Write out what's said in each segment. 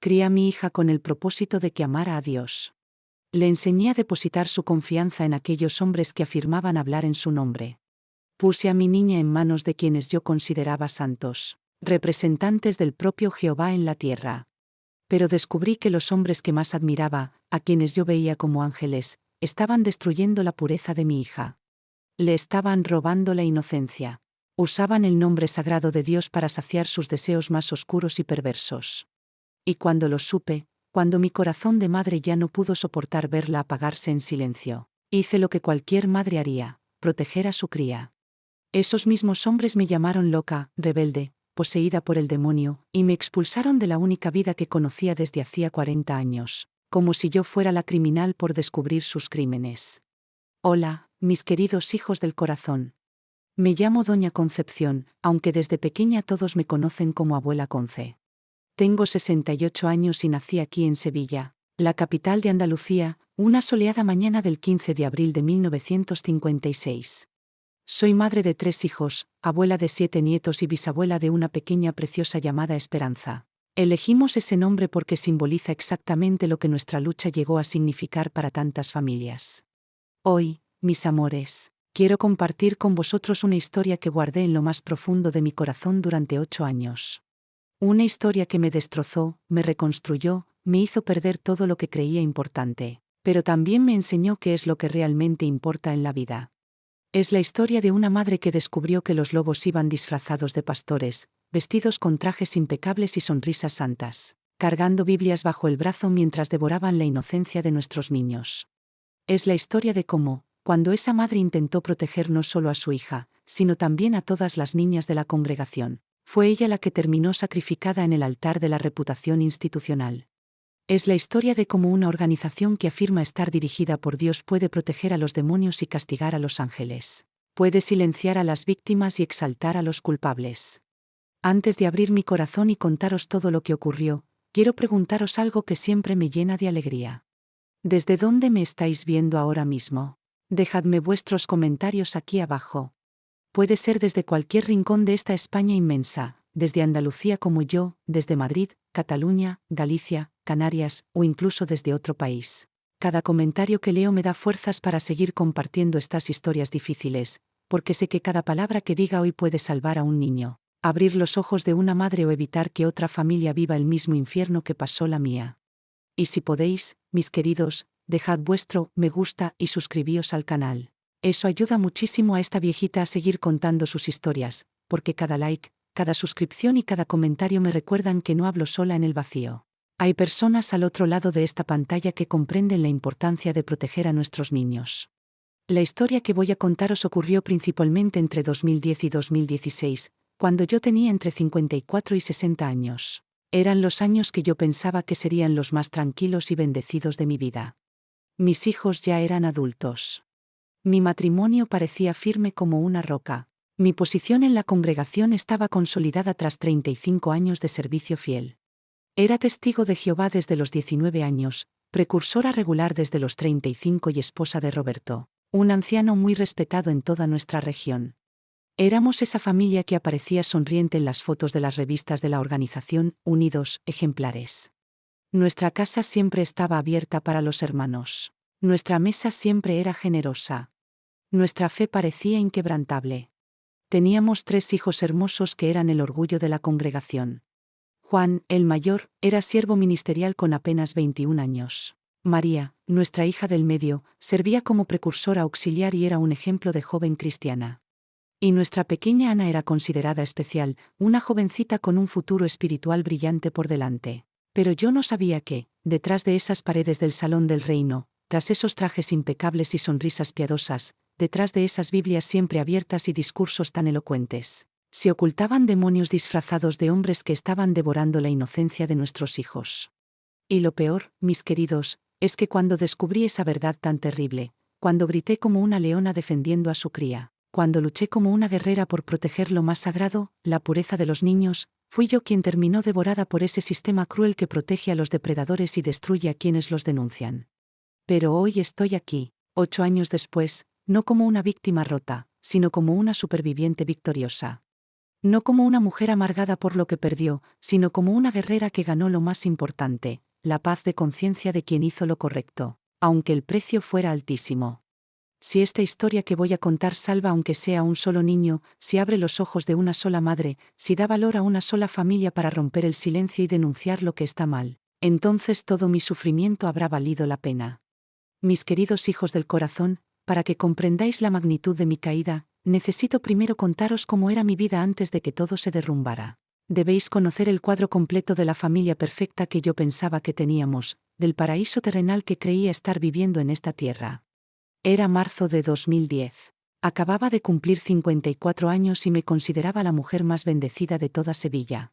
Crié a mi hija con el propósito de que amara a Dios. Le enseñé a depositar su confianza en aquellos hombres que afirmaban hablar en su nombre. Puse a mi niña en manos de quienes yo consideraba santos, representantes del propio Jehová en la tierra. Pero descubrí que los hombres que más admiraba, a quienes yo veía como ángeles, estaban destruyendo la pureza de mi hija. Le estaban robando la inocencia. Usaban el nombre sagrado de Dios para saciar sus deseos más oscuros y perversos. Y cuando lo supe, cuando mi corazón de madre ya no pudo soportar verla apagarse en silencio, hice lo que cualquier madre haría: proteger a su cría. Esos mismos hombres me llamaron loca, rebelde, poseída por el demonio, y me expulsaron de la única vida que conocía desde hacía 40 años, como si yo fuera la criminal por descubrir sus crímenes. Hola, mis queridos hijos del corazón. Me llamo Doña Concepción, aunque desde pequeña todos me conocen como Abuela Conce. Tengo 68 años y nací aquí en Sevilla, la capital de Andalucía, una soleada mañana del 15 de abril de 1956. Soy madre de 3 hijos, abuela de 7 nietos y bisabuela de una pequeña preciosa llamada Esperanza. Elegimos ese nombre porque simboliza exactamente lo que nuestra lucha llegó a significar para tantas familias. Hoy, mis amores, quiero compartir con vosotros una historia que guardé en lo más profundo de mi corazón durante 8 años. Una historia que me destrozó, me reconstruyó, me hizo perder todo lo que creía importante, pero también me enseñó qué es lo que realmente importa en la vida. Es la historia de una madre que descubrió que los lobos iban disfrazados de pastores, vestidos con trajes impecables y sonrisas santas, cargando Biblias bajo el brazo mientras devoraban la inocencia de nuestros niños. Es la historia de cómo, cuando esa madre intentó proteger no solo a su hija, sino también a todas las niñas de la congregación, fue ella la que terminó sacrificada en el altar de la reputación institucional. Es la historia de cómo una organización que afirma estar dirigida por Dios puede proteger a los demonios y castigar a los ángeles. Puede silenciar a las víctimas y exaltar a los culpables. Antes de abrir mi corazón y contaros todo lo que ocurrió, quiero preguntaros algo que siempre me llena de alegría. ¿Desde dónde me estáis viendo ahora mismo? Dejadme vuestros comentarios aquí abajo. Puede ser desde cualquier rincón de esta España inmensa, desde Andalucía como yo, desde Madrid, Cataluña, Galicia, Canarias, o incluso desde otro país. Cada comentario que leo me da fuerzas para seguir compartiendo estas historias difíciles, porque sé que cada palabra que diga hoy puede salvar a un niño, abrir los ojos de una madre o evitar que otra familia viva el mismo infierno que pasó la mía. Y si podéis, mis queridos, dejad vuestro me gusta y suscribíos al canal. Eso ayuda muchísimo a esta viejita a seguir contando sus historias, porque cada like, cada suscripción y cada comentario me recuerdan que no hablo sola en el vacío. Hay personas al otro lado de esta pantalla que comprenden la importancia de proteger a nuestros niños. La historia que voy a contaros ocurrió principalmente entre 2010 y 2016, cuando yo tenía entre 54 y 60 años. Eran los años que yo pensaba que serían los más tranquilos y bendecidos de mi vida. Mis hijos ya eran adultos. Mi matrimonio parecía firme como una roca. Mi posición en la congregación estaba consolidada tras 35 años de servicio fiel. Era testigo de Jehová desde los 19 años, precursora regular desde los 35 y esposa de Roberto, un anciano muy respetado en toda nuestra región. Éramos esa familia que aparecía sonriente en las fotos de las revistas de la organización, unidos, ejemplares. Nuestra casa siempre estaba abierta para los hermanos. Nuestra mesa siempre era generosa. Nuestra fe parecía inquebrantable. Teníamos 3 hijos hermosos que eran el orgullo de la congregación. Juan, el mayor, era siervo ministerial con apenas 21 años. María, nuestra hija del medio, servía como precursora auxiliar y era un ejemplo de joven cristiana. Y nuestra pequeña Ana era considerada especial, una jovencita con un futuro espiritual brillante por delante. Pero yo no sabía que, detrás de esas paredes del salón del reino, tras esos trajes impecables y sonrisas piadosas, detrás de esas Biblias siempre abiertas y discursos tan elocuentes, se ocultaban demonios disfrazados de hombres que estaban devorando la inocencia de nuestros hijos. Y lo peor, mis queridos, es que cuando descubrí esa verdad tan terrible, cuando grité como una leona defendiendo a su cría, cuando luché como una guerrera por proteger lo más sagrado, la pureza de los niños, fui yo quien terminó devorada por ese sistema cruel que protege a los depredadores y destruye a quienes los denuncian. Pero hoy estoy aquí, 8 años después, no como una víctima rota, sino como una superviviente victoriosa. No como una mujer amargada por lo que perdió, sino como una guerrera que ganó lo más importante, la paz de conciencia de quien hizo lo correcto, aunque el precio fuera altísimo. Si esta historia que voy a contar salva aunque sea a un solo niño, si abre los ojos de una sola madre, si da valor a una sola familia para romper el silencio y denunciar lo que está mal, entonces todo mi sufrimiento habrá valido la pena. Mis queridos hijos del corazón, para que comprendáis la magnitud de mi caída, necesito primero contaros cómo era mi vida antes de que todo se derrumbara. Debéis conocer el cuadro completo de la familia perfecta que yo pensaba que teníamos, del paraíso terrenal que creía estar viviendo en esta tierra. Era marzo de 2010. Acababa de cumplir 54 años y me consideraba la mujer más bendecida de toda Sevilla.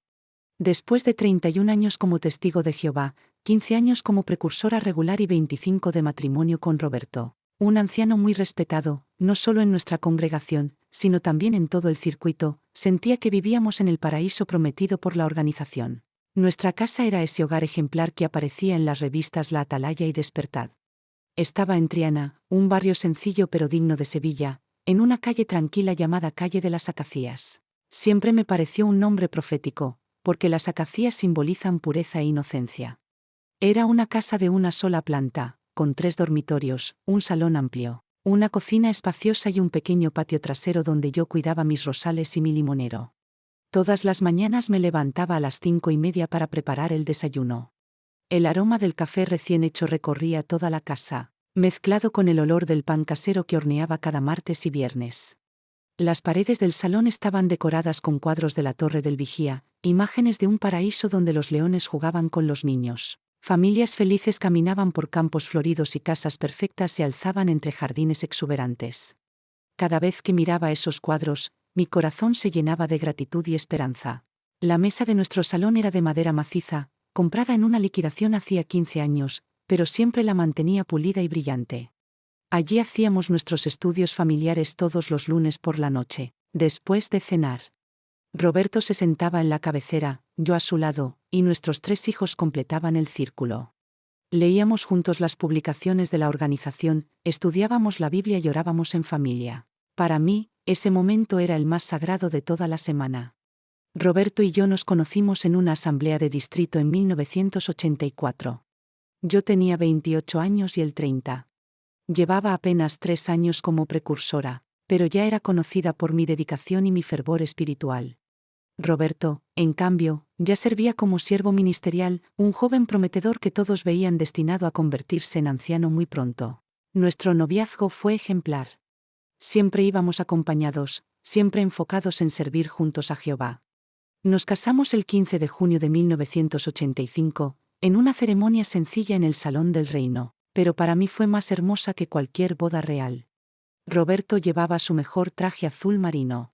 Después de 31 años como testigo de Jehová, 15 años como precursora regular y 25 de matrimonio con Roberto, un anciano muy respetado, no solo en nuestra congregación, sino también en todo el circuito, sentía que vivíamos en el paraíso prometido por la organización. Nuestra casa era ese hogar ejemplar que aparecía en las revistas La Atalaya y Despertad. Estaba en Triana, un barrio sencillo pero digno de Sevilla, en una calle tranquila llamada Calle de las Acacias. Siempre me pareció un nombre profético, porque las acacias simbolizan pureza e inocencia. Era una casa de una sola planta, con 3 dormitorios, un salón amplio, una cocina espaciosa y un pequeño patio trasero donde yo cuidaba mis rosales y mi limonero. Todas las mañanas me levantaba a las 5:30 para preparar el desayuno. El aroma del café recién hecho recorría toda la casa, mezclado con el olor del pan casero que horneaba cada martes y viernes. Las paredes del salón estaban decoradas con cuadros de la Torre del Vigía, imágenes de un paraíso donde los leones jugaban con los niños. Familias felices caminaban por campos floridos y casas perfectas se alzaban entre jardines exuberantes. Cada vez que miraba esos cuadros, mi corazón se llenaba de gratitud y esperanza. La mesa de nuestro salón era de madera maciza, comprada en una liquidación hacía 15 años, pero siempre la mantenía pulida y brillante. Allí hacíamos nuestros estudios familiares todos los lunes por la noche, después de cenar. Roberto se sentaba en la cabecera, yo a su lado, y nuestros 3 hijos completaban el círculo. Leíamos juntos las publicaciones de la organización, estudiábamos la Biblia y orábamos en familia. Para mí, ese momento era el más sagrado de toda la semana. Roberto y yo nos conocimos en una asamblea de distrito en 1984. Yo tenía 28 años y él 30. Llevaba apenas 3 años como precursora, pero ya era conocida por mi dedicación y mi fervor espiritual. Roberto, en cambio, ya servía como siervo ministerial, un joven prometedor que todos veían destinado a convertirse en anciano muy pronto. Nuestro noviazgo fue ejemplar. Siempre íbamos acompañados, siempre enfocados en servir juntos a Jehová. Nos casamos el 15 de junio de 1985, en una ceremonia sencilla en el Salón del Reino, pero para mí fue más hermosa que cualquier boda real. Roberto llevaba su mejor traje azul marino.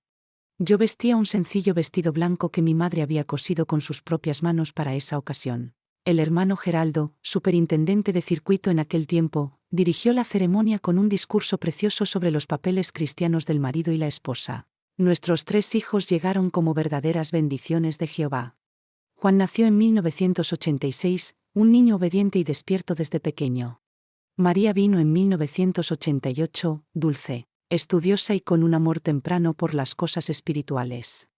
Yo vestía un sencillo vestido blanco que mi madre había cosido con sus propias manos para esa ocasión. El hermano Geraldo, superintendente de circuito en aquel tiempo, dirigió la ceremonia con un discurso precioso sobre los papeles cristianos del marido y la esposa. Nuestros 3 hijos llegaron como verdaderas bendiciones de Jehová. Juan nació en 1986, un niño obediente y despierto desde pequeño. María vino en 1988, dulce, estudiosa y con un amor temprano por las cosas espirituales.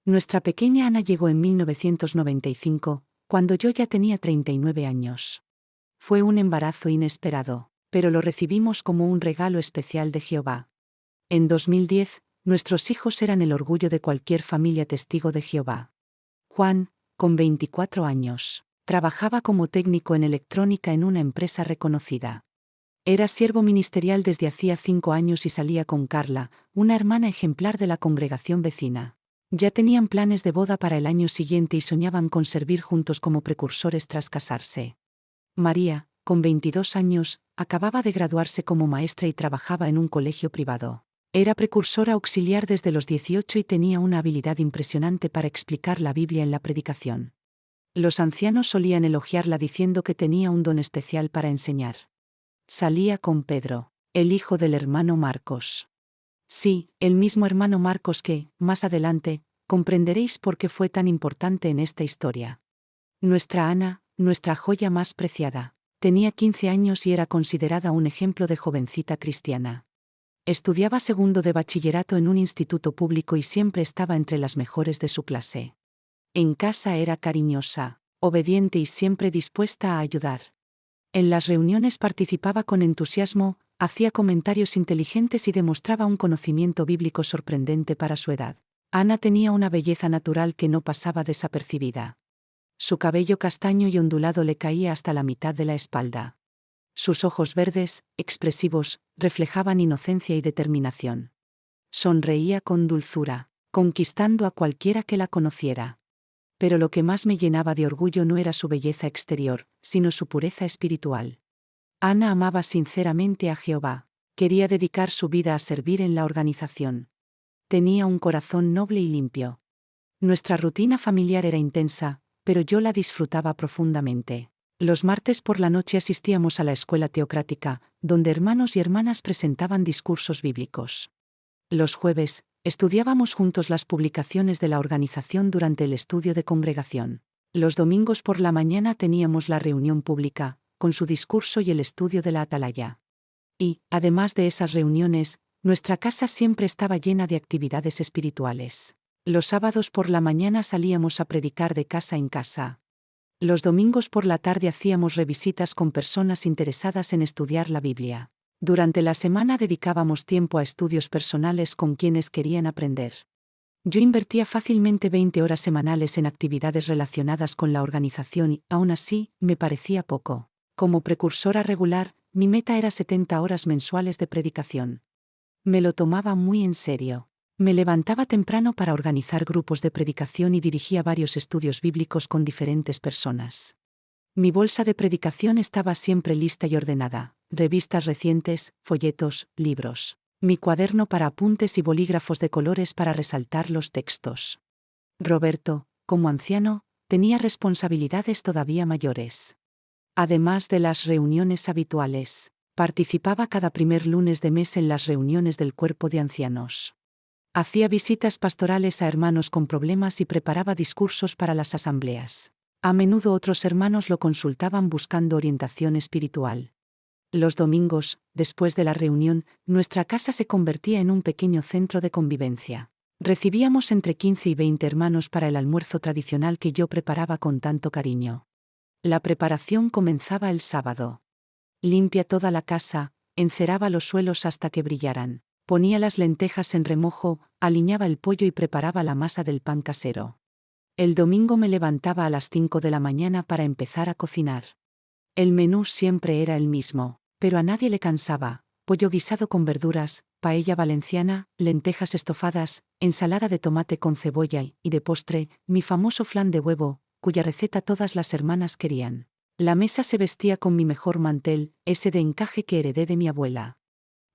Nuestra pequeña Ana llegó en 1995, cuando yo ya tenía 39 años. Fue un embarazo inesperado, pero lo recibimos como un regalo especial de Jehová. En 2010, nuestros hijos eran el orgullo de cualquier familia testigo de Jehová. Juan, con 24 años, trabajaba como técnico en electrónica en una empresa reconocida. Era siervo ministerial desde hacía 5 años y salía con Carla, una hermana ejemplar de la congregación vecina. Ya tenían planes de boda para el año siguiente y soñaban con servir juntos como precursores tras casarse. María, con 22 años, acababa de graduarse como maestra y trabajaba en un colegio privado. Era precursora auxiliar desde los 18 y tenía una habilidad impresionante para explicar la Biblia en la predicación. Los ancianos solían elogiarla diciendo que tenía un don especial para enseñar. Salía con Pedro, el hijo del hermano Marcos. Sí, el mismo hermano Marcos que, más adelante, comprenderéis por qué fue tan importante en esta historia. Nuestra Ana, nuestra joya más preciada, tenía 15 años y era considerada un ejemplo de jovencita cristiana. Estudiaba segundo de bachillerato en un instituto público y siempre estaba entre las mejores de su clase. En casa era cariñosa, obediente y siempre dispuesta a ayudar. En las reuniones participaba con entusiasmo, hacía comentarios inteligentes y demostraba un conocimiento bíblico sorprendente para su edad. Ana tenía una belleza natural que no pasaba desapercibida. Su cabello castaño y ondulado le caía hasta la mitad de la espalda. Sus ojos verdes, expresivos, reflejaban inocencia y determinación. Sonreía con dulzura, conquistando a cualquiera que la conociera. Pero lo que más me llenaba de orgullo no era su belleza exterior, sino su pureza espiritual. Ana amaba sinceramente a Jehová, quería dedicar su vida a servir en la organización. Tenía un corazón noble y limpio. Nuestra rutina familiar era intensa, pero yo la disfrutaba profundamente. Los martes por la noche asistíamos a la escuela teocrática, donde hermanos y hermanas presentaban discursos bíblicos. Los jueves, estudiábamos juntos las publicaciones de la organización durante el estudio de congregación. Los domingos por la mañana teníamos la reunión pública, con su discurso y el estudio de la atalaya. Y, además de esas reuniones, nuestra casa siempre estaba llena de actividades espirituales. Los sábados por la mañana salíamos a predicar de casa en casa. Los domingos por la tarde hacíamos revisitas con personas interesadas en estudiar la Biblia. Durante la semana dedicábamos tiempo a estudios personales con quienes querían aprender. Yo invertía fácilmente 20 horas semanales en actividades relacionadas con la organización y, aún así, me parecía poco. Como precursora regular, mi meta era 70 horas mensuales de predicación. Me lo tomaba muy en serio. Me levantaba temprano para organizar grupos de predicación y dirigía varios estudios bíblicos con diferentes personas. Mi bolsa de predicación estaba siempre lista y ordenada: revistas recientes, folletos, libros. Mi cuaderno para apuntes y bolígrafos de colores para resaltar los textos. Roberto, como anciano, tenía responsabilidades todavía mayores. Además de las reuniones habituales, participaba cada primer lunes de mes en las reuniones del cuerpo de ancianos. Hacía visitas pastorales a hermanos con problemas y preparaba discursos para las asambleas. A menudo otros hermanos lo consultaban buscando orientación espiritual. Los domingos, después de la reunión, nuestra casa se convertía en un pequeño centro de convivencia. Recibíamos entre 15 y 20 hermanos para el almuerzo tradicional que yo preparaba con tanto cariño. La preparación comenzaba el sábado. Limpia toda la casa, enceraba los suelos hasta que brillaran. Ponía las lentejas en remojo, aliñaba el pollo y preparaba la masa del pan casero. El domingo me levantaba a las 5 de la mañana para empezar a cocinar. El menú siempre era el mismo, pero a nadie le cansaba: pollo guisado con verduras, paella valenciana, lentejas estofadas, ensalada de tomate con cebolla y, de postre, mi famoso flan de huevo, cuya receta todas las hermanas querían. La mesa se vestía con mi mejor mantel, ese de encaje que heredé de mi abuela.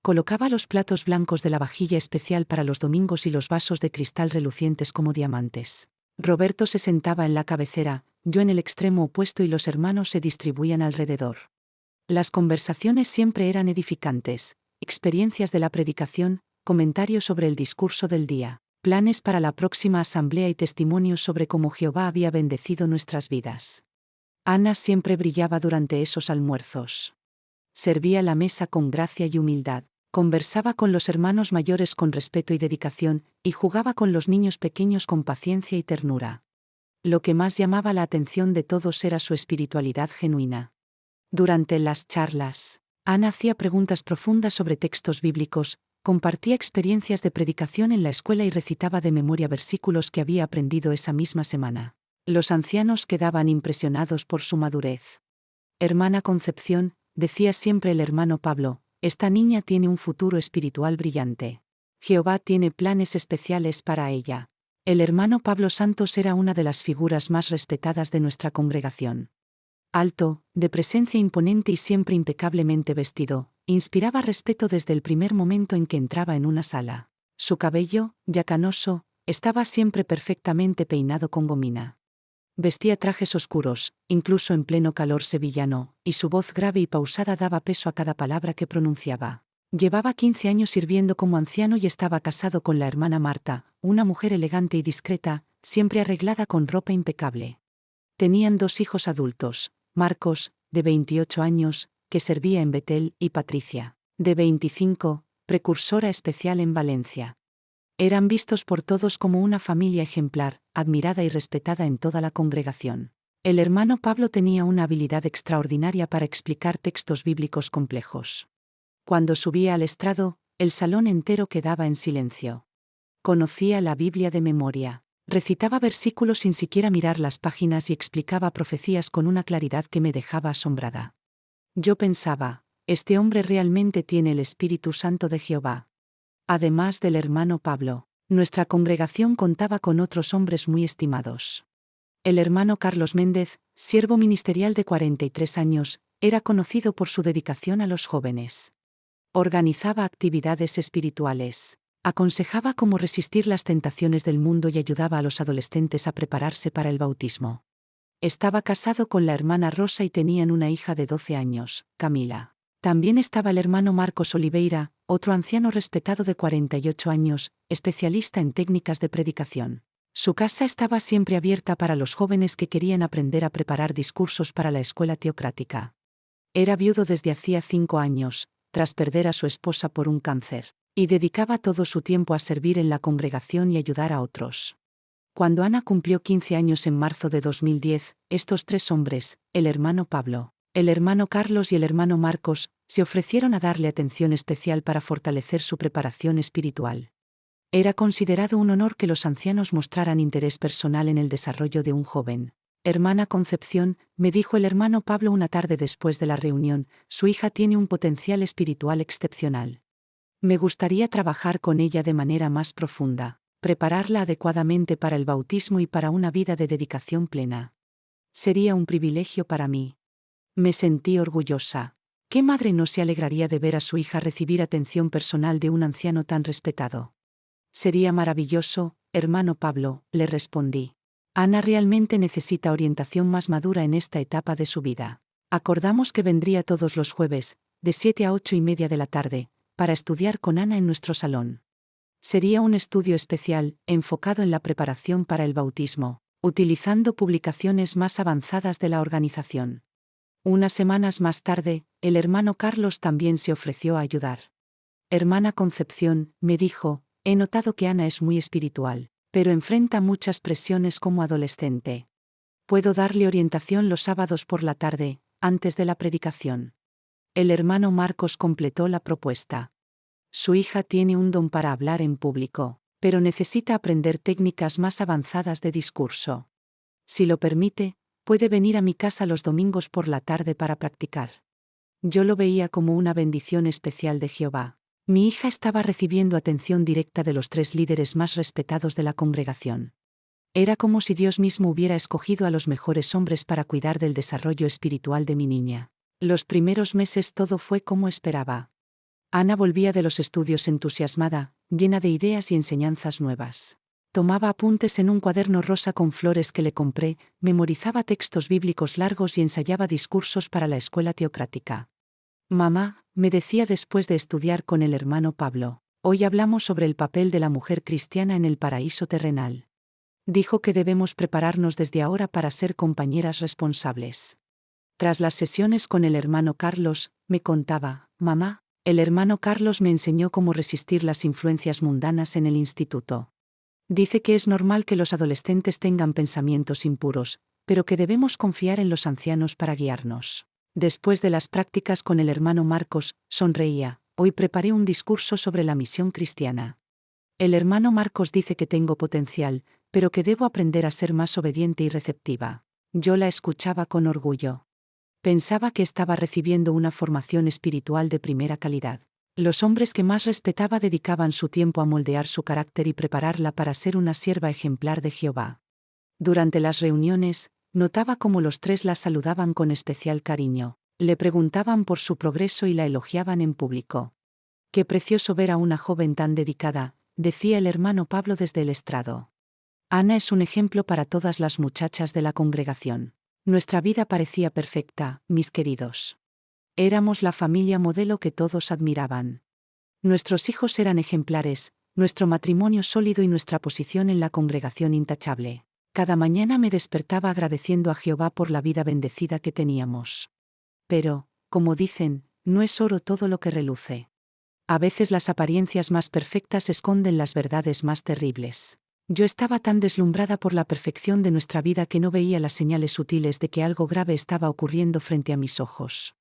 Colocaba los platos blancos de la vajilla especial para los domingos y los vasos de cristal relucientes como diamantes. Roberto se sentaba en la cabecera, yo en el extremo opuesto y los hermanos se distribuían alrededor. Las conversaciones siempre eran edificantes: experiencias de la predicación, comentarios sobre el discurso del día, planes para la próxima asamblea y testimonios sobre cómo Jehová había bendecido nuestras vidas. Ana siempre brillaba durante esos almuerzos. Servía la mesa con gracia y humildad. Conversaba con los hermanos mayores con respeto y dedicación, y jugaba con los niños pequeños con paciencia y ternura. Lo que más llamaba la atención de todos era su espiritualidad genuina. Durante las charlas, Ana hacía preguntas profundas sobre textos bíblicos, compartía experiencias de predicación en la escuela y recitaba de memoria versículos que había aprendido esa misma semana. Los ancianos quedaban impresionados por su madurez. «Hermana Concepción», decía siempre el hermano Pablo, «esta niña tiene un futuro espiritual brillante. Jehová tiene planes especiales para ella». El hermano Pablo Santos era una de las figuras más respetadas de nuestra congregación. Alto, de presencia imponente y siempre impecablemente vestido, inspiraba respeto desde el primer momento en que entraba en una sala. Su cabello, ya canoso, estaba siempre perfectamente peinado con gomina. Vestía trajes oscuros, incluso en pleno calor sevillano, y su voz grave y pausada daba peso a cada palabra que pronunciaba. Llevaba 15 años sirviendo como anciano y estaba casado con la hermana Marta, una mujer elegante y discreta, siempre arreglada con ropa impecable. Tenían 2 hijos adultos: Marcos, de 28 años, que servía en Betel, y Patricia, de 25, precursora especial en Valencia. Eran vistos por todos como una familia ejemplar, admirada y respetada en toda la congregación. El hermano Pablo tenía una habilidad extraordinaria para explicar textos bíblicos complejos. Cuando subía al estrado, el salón entero quedaba en silencio. Conocía la Biblia de memoria. Recitaba versículos sin siquiera mirar las páginas y explicaba profecías con una claridad que me dejaba asombrada. Yo pensaba, este hombre realmente tiene el Espíritu Santo de Jehová. Además del hermano Pablo, nuestra congregación contaba con otros hombres muy estimados. El hermano Carlos Méndez, siervo ministerial de 43 años, era conocido por su dedicación a los jóvenes. Organizaba actividades espirituales, aconsejaba cómo resistir las tentaciones del mundo y ayudaba a los adolescentes a prepararse para el bautismo. Estaba casado con la hermana Rosa y tenían una hija de 12 años, Camila. También estaba el hermano Marcos Oliveira, otro anciano respetado de 48 años, especialista en técnicas de predicación. Su casa estaba siempre abierta para los jóvenes que querían aprender a preparar discursos para la escuela teocrática. Era viudo desde hacía 5 años, tras perder a su esposa por un cáncer, y dedicaba todo su tiempo a servir en la congregación y ayudar a otros. Cuando Ana cumplió 15 años en marzo de 2010, estos 3 hombres, el hermano Pablo, el hermano Carlos y el hermano Marcos, se ofrecieron a darle atención especial para fortalecer su preparación espiritual. Era considerado un honor que los ancianos mostraran interés personal en el desarrollo de un joven. Hermana Concepción, me dijo el hermano Pablo una tarde después de la reunión, su hija tiene un potencial espiritual excepcional. Me gustaría trabajar con ella de manera más profunda, prepararla adecuadamente para el bautismo y para una vida de dedicación plena. Sería un privilegio para mí. Me sentí orgullosa. ¿Qué madre no se alegraría de ver a su hija recibir atención personal de un anciano tan respetado? Sería maravilloso, hermano Pablo, le respondí. Ana realmente necesita orientación más madura en esta etapa de su vida. Acordamos que vendría todos los jueves, de 7 a 8:30 de la tarde, para estudiar con Ana en nuestro salón. Sería un estudio especial, enfocado en la preparación para el bautismo, utilizando publicaciones más avanzadas de la organización. Unas semanas más tarde, el hermano Carlos también se ofreció a ayudar. Hermana Concepción, me dijo, he notado que Ana es muy espiritual, pero enfrenta muchas presiones como adolescente. ¿Puedo darle orientación los sábados por la tarde, antes de la predicación? El hermano Marcos completó la propuesta. Su hija tiene un don para hablar en público, pero necesita aprender técnicas más avanzadas de discurso. Si lo permite, puede venir a mi casa los domingos por la tarde para practicar. Yo lo veía como una bendición especial de Jehová. Mi hija estaba recibiendo atención directa de los 3 líderes más respetados de la congregación. Era como si Dios mismo hubiera escogido a los mejores hombres para cuidar del desarrollo espiritual de mi niña. Los primeros meses todo fue como esperaba. Ana volvía de los estudios entusiasmada, llena de ideas y enseñanzas nuevas. Tomaba apuntes en un cuaderno rosa con flores que le compré, memorizaba textos bíblicos largos y ensayaba discursos para la escuela teocrática. Mamá, me decía después de estudiar con el hermano Pablo, hoy hablamos sobre el papel de la mujer cristiana en el paraíso terrenal. Dijo que debemos prepararnos desde ahora para ser compañeras responsables. Tras las sesiones con el hermano Carlos, me contaba, mamá, el hermano Carlos me enseñó cómo resistir las influencias mundanas en el instituto. Dice que es normal que los adolescentes tengan pensamientos impuros, pero que debemos confiar en los ancianos para guiarnos. Después de las prácticas con el hermano Marcos, sonreía, hoy preparé un discurso sobre la misión cristiana. El hermano Marcos dice que tengo potencial, pero que debo aprender a ser más obediente y receptiva. Yo la escuchaba con orgullo. Pensaba que estaba recibiendo una formación espiritual de primera calidad. Los hombres que más respetaba dedicaban su tiempo a moldear su carácter y prepararla para ser una sierva ejemplar de Jehová. Durante las reuniones, notaba cómo los 3 la saludaban con especial cariño, le preguntaban por su progreso y la elogiaban en público. Qué precioso ver a una joven tan dedicada, decía el hermano Pablo desde el estrado. Ana es un ejemplo para todas las muchachas de la congregación. Nuestra vida parecía perfecta, mis queridos. Éramos la familia modelo que todos admiraban. Nuestros hijos eran ejemplares, nuestro matrimonio sólido y nuestra posición en la congregación intachable. Cada mañana me despertaba agradeciendo a Jehová por la vida bendecida que teníamos. Pero, como dicen, no es oro todo lo que reluce. A veces las apariencias más perfectas esconden las verdades más terribles. Yo estaba tan deslumbrada por la perfección de nuestra vida que no veía las señales sutiles de que algo grave estaba ocurriendo frente a mis ojos.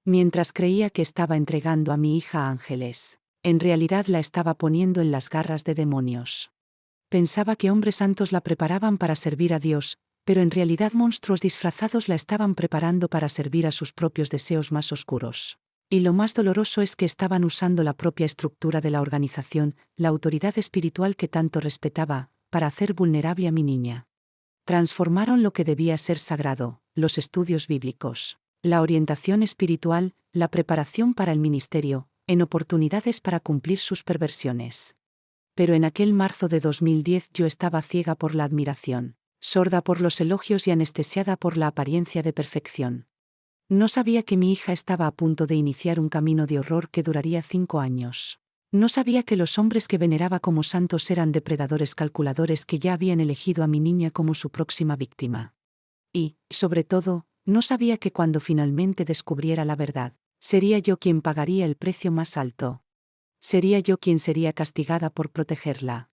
Mientras creía que estaba entregando a mi hija a ángeles, en realidad la estaba poniendo en las garras de demonios. Pensaba que hombres santos la preparaban para servir a Dios, pero en realidad monstruos disfrazados la estaban preparando para servir a sus propios deseos más oscuros. Y lo más doloroso es que estaban usando la propia estructura de la organización, la autoridad espiritual que tanto respetaba, para hacer vulnerable a mi niña. Transformaron lo que debía ser sagrado, los estudios bíblicos, la orientación espiritual, la preparación para el ministerio, en oportunidades para cumplir sus perversiones. Pero en aquel marzo de 2010 yo estaba ciega por la admiración, sorda por los elogios y anestesiada por la apariencia de perfección. No sabía que mi hija estaba a punto de iniciar un camino de horror que duraría 5 años. No sabía que los hombres que veneraba como santos eran depredadores calculadores que ya habían elegido a mi niña como su próxima víctima. Y, sobre todo, no sabía que cuando finalmente descubriera la verdad, sería yo quien pagaría el precio más alto. Sería yo quien sería castigada por protegerla.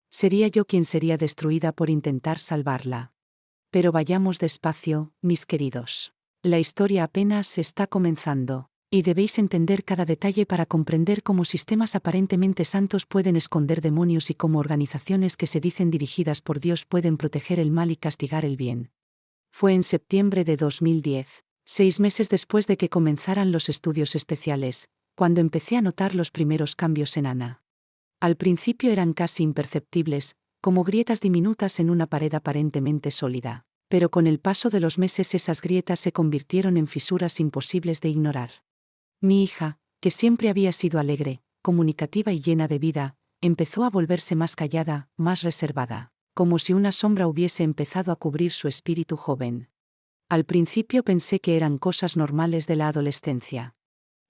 Sería yo quien sería destruida por intentar salvarla. Pero vayamos despacio, mis queridos. La historia apenas está comenzando, y debéis entender cada detalle para comprender cómo sistemas aparentemente santos pueden esconder demonios y cómo organizaciones que se dicen dirigidas por Dios pueden proteger el mal y castigar el bien. Fue en septiembre de 2010, 6 meses después de que comenzaran los estudios especiales, cuando empecé a notar los primeros cambios en Ana. Al principio eran casi imperceptibles, como grietas diminutas en una pared aparentemente sólida. Pero con el paso de los meses esas grietas se convirtieron en fisuras imposibles de ignorar. Mi hija, que siempre había sido alegre, comunicativa y llena de vida, empezó a volverse más callada, más reservada, como si una sombra hubiese empezado a cubrir su espíritu joven. Al principio pensé que eran cosas normales de la adolescencia.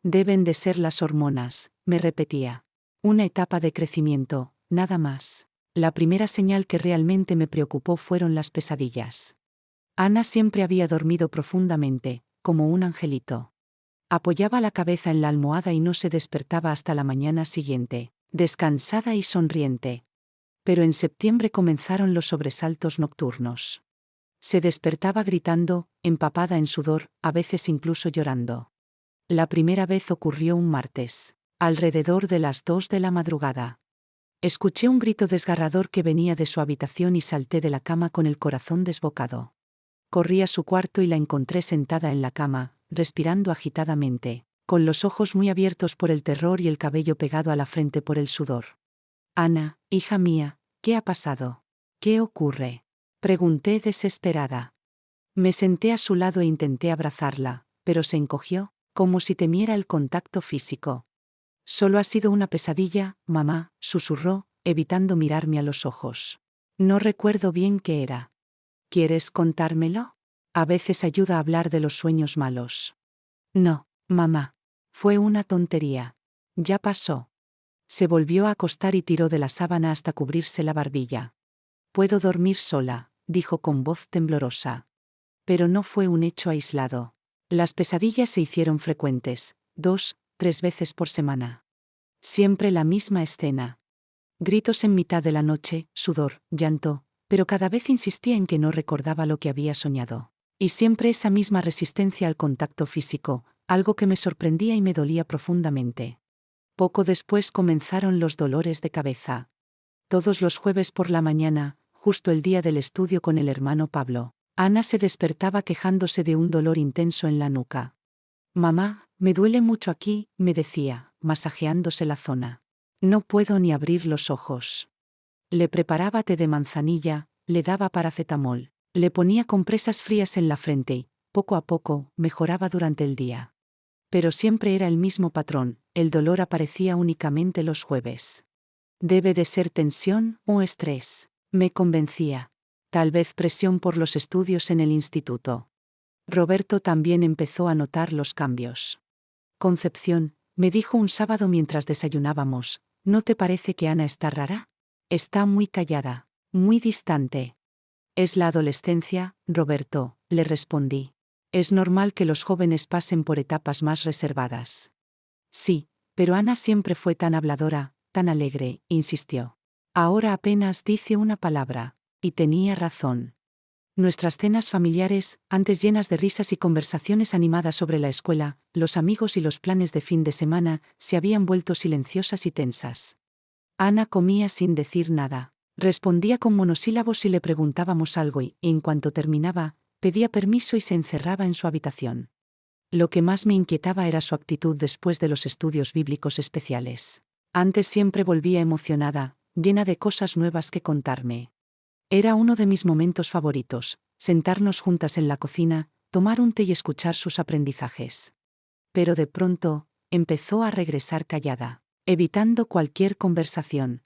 Deben de ser las hormonas, me repetía. Una etapa de crecimiento, nada más. La primera señal que realmente me preocupó fueron las pesadillas. Ana siempre había dormido profundamente, como un angelito. Apoyaba la cabeza en la almohada y no se despertaba hasta la mañana siguiente, descansada y sonriente. Pero en septiembre comenzaron los sobresaltos nocturnos. Se despertaba gritando, empapada en sudor, a veces incluso llorando. La primera vez ocurrió un martes, alrededor de las 2 de la madrugada. Escuché un grito desgarrador que venía de su habitación y salté de la cama con el corazón desbocado. Corrí a su cuarto y la encontré sentada en la cama, respirando agitadamente, con los ojos muy abiertos por el terror y el cabello pegado a la frente por el sudor. «Ana, hija mía, ¿qué ha pasado? ¿Qué ocurre?», pregunté desesperada. Me senté a su lado e intenté abrazarla, pero se encogió, como si temiera el contacto físico. «Solo ha sido una pesadilla, mamá», susurró, evitando mirarme a los ojos. «No recuerdo bien qué era». «¿Quieres contármelo? A veces ayuda a hablar de los sueños malos». «No, mamá. Fue una tontería. Ya pasó». Se volvió a acostar y tiró de la sábana hasta cubrirse la barbilla. «Puedo dormir sola», dijo con voz temblorosa. Pero no fue un hecho aislado. Las pesadillas se hicieron frecuentes, 2, 3 veces por semana. Siempre la misma escena. Gritos en mitad de la noche, sudor, llanto, pero cada vez insistía en que no recordaba lo que había soñado. Y siempre esa misma resistencia al contacto físico, algo que me sorprendía y me dolía profundamente. Poco después comenzaron los dolores de cabeza. Todos los jueves por la mañana, justo el día del estudio con el hermano Pablo, Ana se despertaba quejándose de un dolor intenso en la nuca. «Mamá, me duele mucho aquí», me decía, masajeándose la zona. «No puedo ni abrir los ojos». Le preparaba té de manzanilla, le daba paracetamol, le ponía compresas frías en la frente y, poco a poco, mejoraba durante el día. Pero siempre era el mismo patrón, el dolor aparecía únicamente los jueves. «Debe de ser tensión o estrés», me convencía. «Tal vez presión por los estudios en el instituto». Roberto también empezó a notar los cambios. «Concepción», me dijo un sábado mientras desayunábamos, «¿no te parece que Ana está rara? Está muy callada, muy distante». «Es la adolescencia, Roberto», le respondí. «Es normal que los jóvenes pasen por etapas más reservadas». «Sí, Pero Ana siempre fue tan habladora, tan alegre, insistió. Ahora apenas dice una palabra. Y tenía razón. Nuestras cenas familiares, antes llenas de risas y conversaciones animadas sobre la escuela, los amigos y los planes de fin de semana, se habían vuelto silenciosas y tensas. Ana comía sin decir nada. Respondía con monosílabos si le preguntábamos algo y, en cuanto terminaba, pedía permiso y se encerraba en su habitación. Lo que más me inquietaba era su actitud después de los estudios bíblicos especiales. Antes siempre volvía emocionada, llena de cosas nuevas que contarme. Era uno de mis momentos favoritos, sentarnos juntas en la cocina, tomar un té y escuchar sus aprendizajes. Pero de pronto, empezó a regresar callada, evitando cualquier conversación.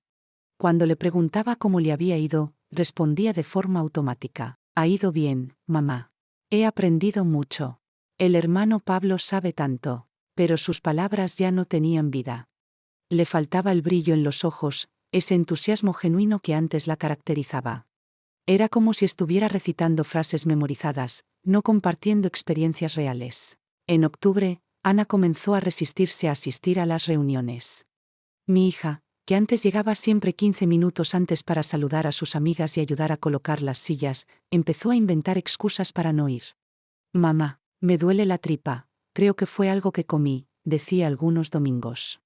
Cuando le preguntaba cómo le había ido, respondía de forma automática. Ha ido bien, mamá. He aprendido mucho. El hermano Pablo sabe tanto, pero sus palabras ya no tenían vida. Le faltaba el brillo en los ojos, ese entusiasmo genuino que antes la caracterizaba. Era como si estuviera recitando frases memorizadas, no compartiendo experiencias reales. En octubre, Ana comenzó a resistirse a asistir a las reuniones. Mi hija, que antes llegaba siempre 15 minutos antes para saludar a sus amigas y ayudar a colocar las sillas, empezó a inventar excusas para no ir. Mamá, me duele la tripa, creo que fue algo que comí, decía algunos domingos.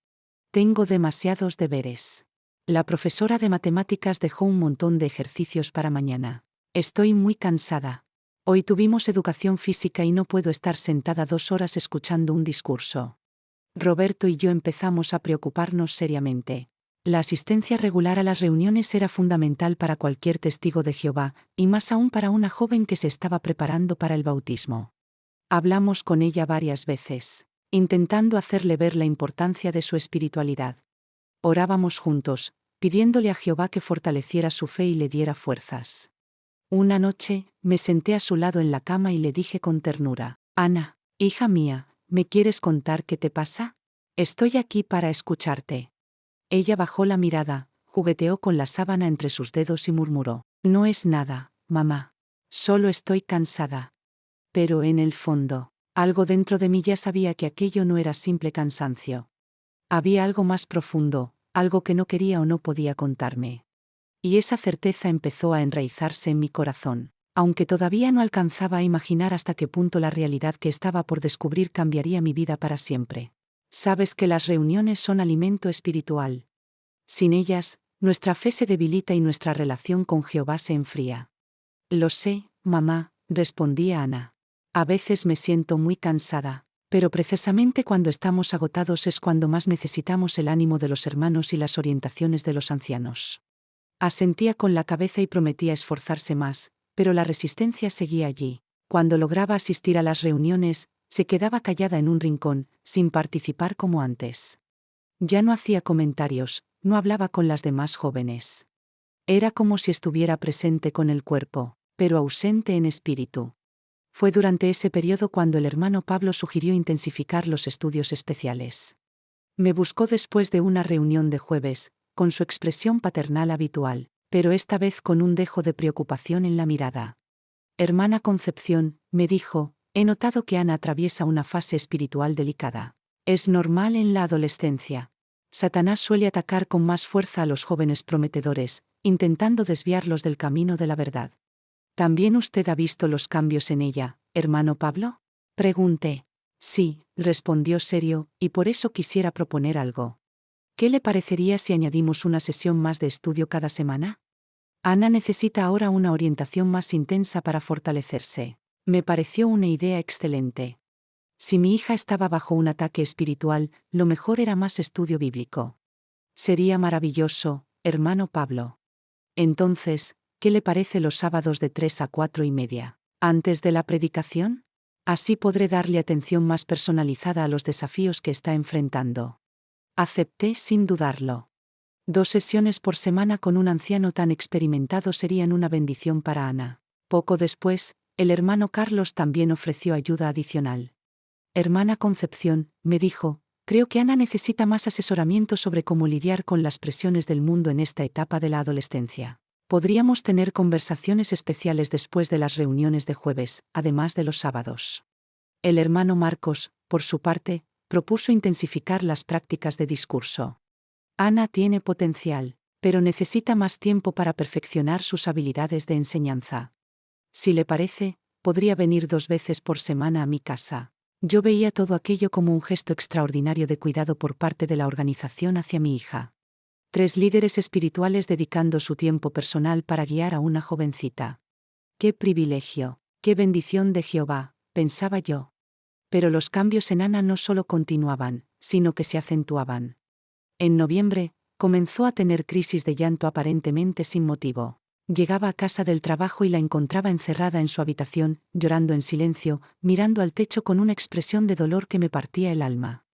Tengo demasiados deberes. La profesora de matemáticas dejó un montón de ejercicios para mañana. Estoy muy cansada. Hoy tuvimos educación física y no puedo estar sentada 2 horas escuchando un discurso. Roberto y yo empezamos a preocuparnos seriamente. La asistencia regular a las reuniones era fundamental para cualquier testigo de Jehová, y más aún para una joven que se estaba preparando para el bautismo. Hablamos con ella varias veces, intentando hacerle ver la importancia de su espiritualidad. Orábamos juntos, pidiéndole a Jehová que fortaleciera su fe y le diera fuerzas. Una noche, me senté a su lado en la cama y le dije con ternura: Ana, hija mía, ¿me quieres contar qué te pasa? Estoy aquí para escucharte. Ella bajó la mirada, jugueteó con la sábana entre sus dedos y murmuró: No es nada, mamá. Solo estoy cansada. Pero en el fondo, algo dentro de mí ya sabía que aquello no era simple cansancio. Había algo más profundo, algo que no quería o no podía contarme. Y esa certeza empezó a enraizarse en mi corazón, aunque todavía no alcanzaba a imaginar hasta qué punto la realidad que estaba por descubrir cambiaría mi vida para siempre. Sabes que las reuniones son alimento espiritual. Sin ellas, nuestra fe se debilita y nuestra relación con Jehová se enfría. Lo sé, mamá, respondía Ana. A veces me siento muy cansada, pero precisamente cuando estamos agotados es cuando más necesitamos el ánimo de los hermanos y las orientaciones de los ancianos. Asentía con la cabeza y prometía esforzarse más, pero la resistencia seguía allí. Cuando lograba asistir a las reuniones, se quedaba callada en un rincón, sin participar como antes. Ya no hacía comentarios, no hablaba con las demás jóvenes. Era como si estuviera presente con el cuerpo, pero ausente en espíritu. Fue durante ese periodo cuando el hermano Pablo sugirió intensificar los estudios especiales. Me buscó después de una reunión de jueves, con su expresión paternal habitual, pero esta vez con un dejo de preocupación en la mirada. Hermana Concepción, me dijo, he notado que Ana atraviesa una fase espiritual delicada. Es normal en la adolescencia. Satanás suele atacar con más fuerza a los jóvenes prometedores, intentando desviarlos del camino de la verdad. ¿También usted ha visto los cambios en ella, hermano Pablo? Pregunté. Sí, respondió serio, y por eso quisiera proponer algo. ¿Qué le parecería si añadimos una sesión más de estudio cada semana? Ana necesita ahora una orientación más intensa para fortalecerse. Me pareció una idea excelente. Si mi hija estaba bajo un ataque espiritual, lo mejor era más estudio bíblico. Sería maravilloso, hermano Pablo. Entonces, ¿qué le parece los sábados de 3 a 4:30, antes de la predicación? Así podré darle atención más personalizada a los desafíos que está enfrentando. Acepté sin dudarlo. 2 sesiones por semana con un anciano tan experimentado serían una bendición para Ana. Poco después, el hermano Carlos también ofreció ayuda adicional. Hermana Concepción, me dijo, creo que Ana necesita más asesoramiento sobre cómo lidiar con las presiones del mundo en esta etapa de la adolescencia. Podríamos tener conversaciones especiales después de las reuniones de jueves, además de los sábados. El hermano Marcos, por su parte, Propuso intensificar las prácticas de discurso. Ana tiene potencial, pero necesita más tiempo para perfeccionar sus habilidades de enseñanza. Si le parece, podría venir 2 veces por semana a mi casa. Yo veía todo aquello como un gesto extraordinario de cuidado por parte de la organización hacia mi hija. 3 líderes espirituales dedicando su tiempo personal para guiar a una jovencita. ¡Qué privilegio! ¡Qué bendición de Jehová!, pensaba yo. Pero los cambios en Ana no solo continuaban, sino que se acentuaban. En noviembre, comenzó a tener crisis de llanto aparentemente sin motivo. Llegaba a casa del trabajo y la encontraba encerrada en su habitación, llorando en silencio, mirando al techo con una expresión de dolor que me partía el alma.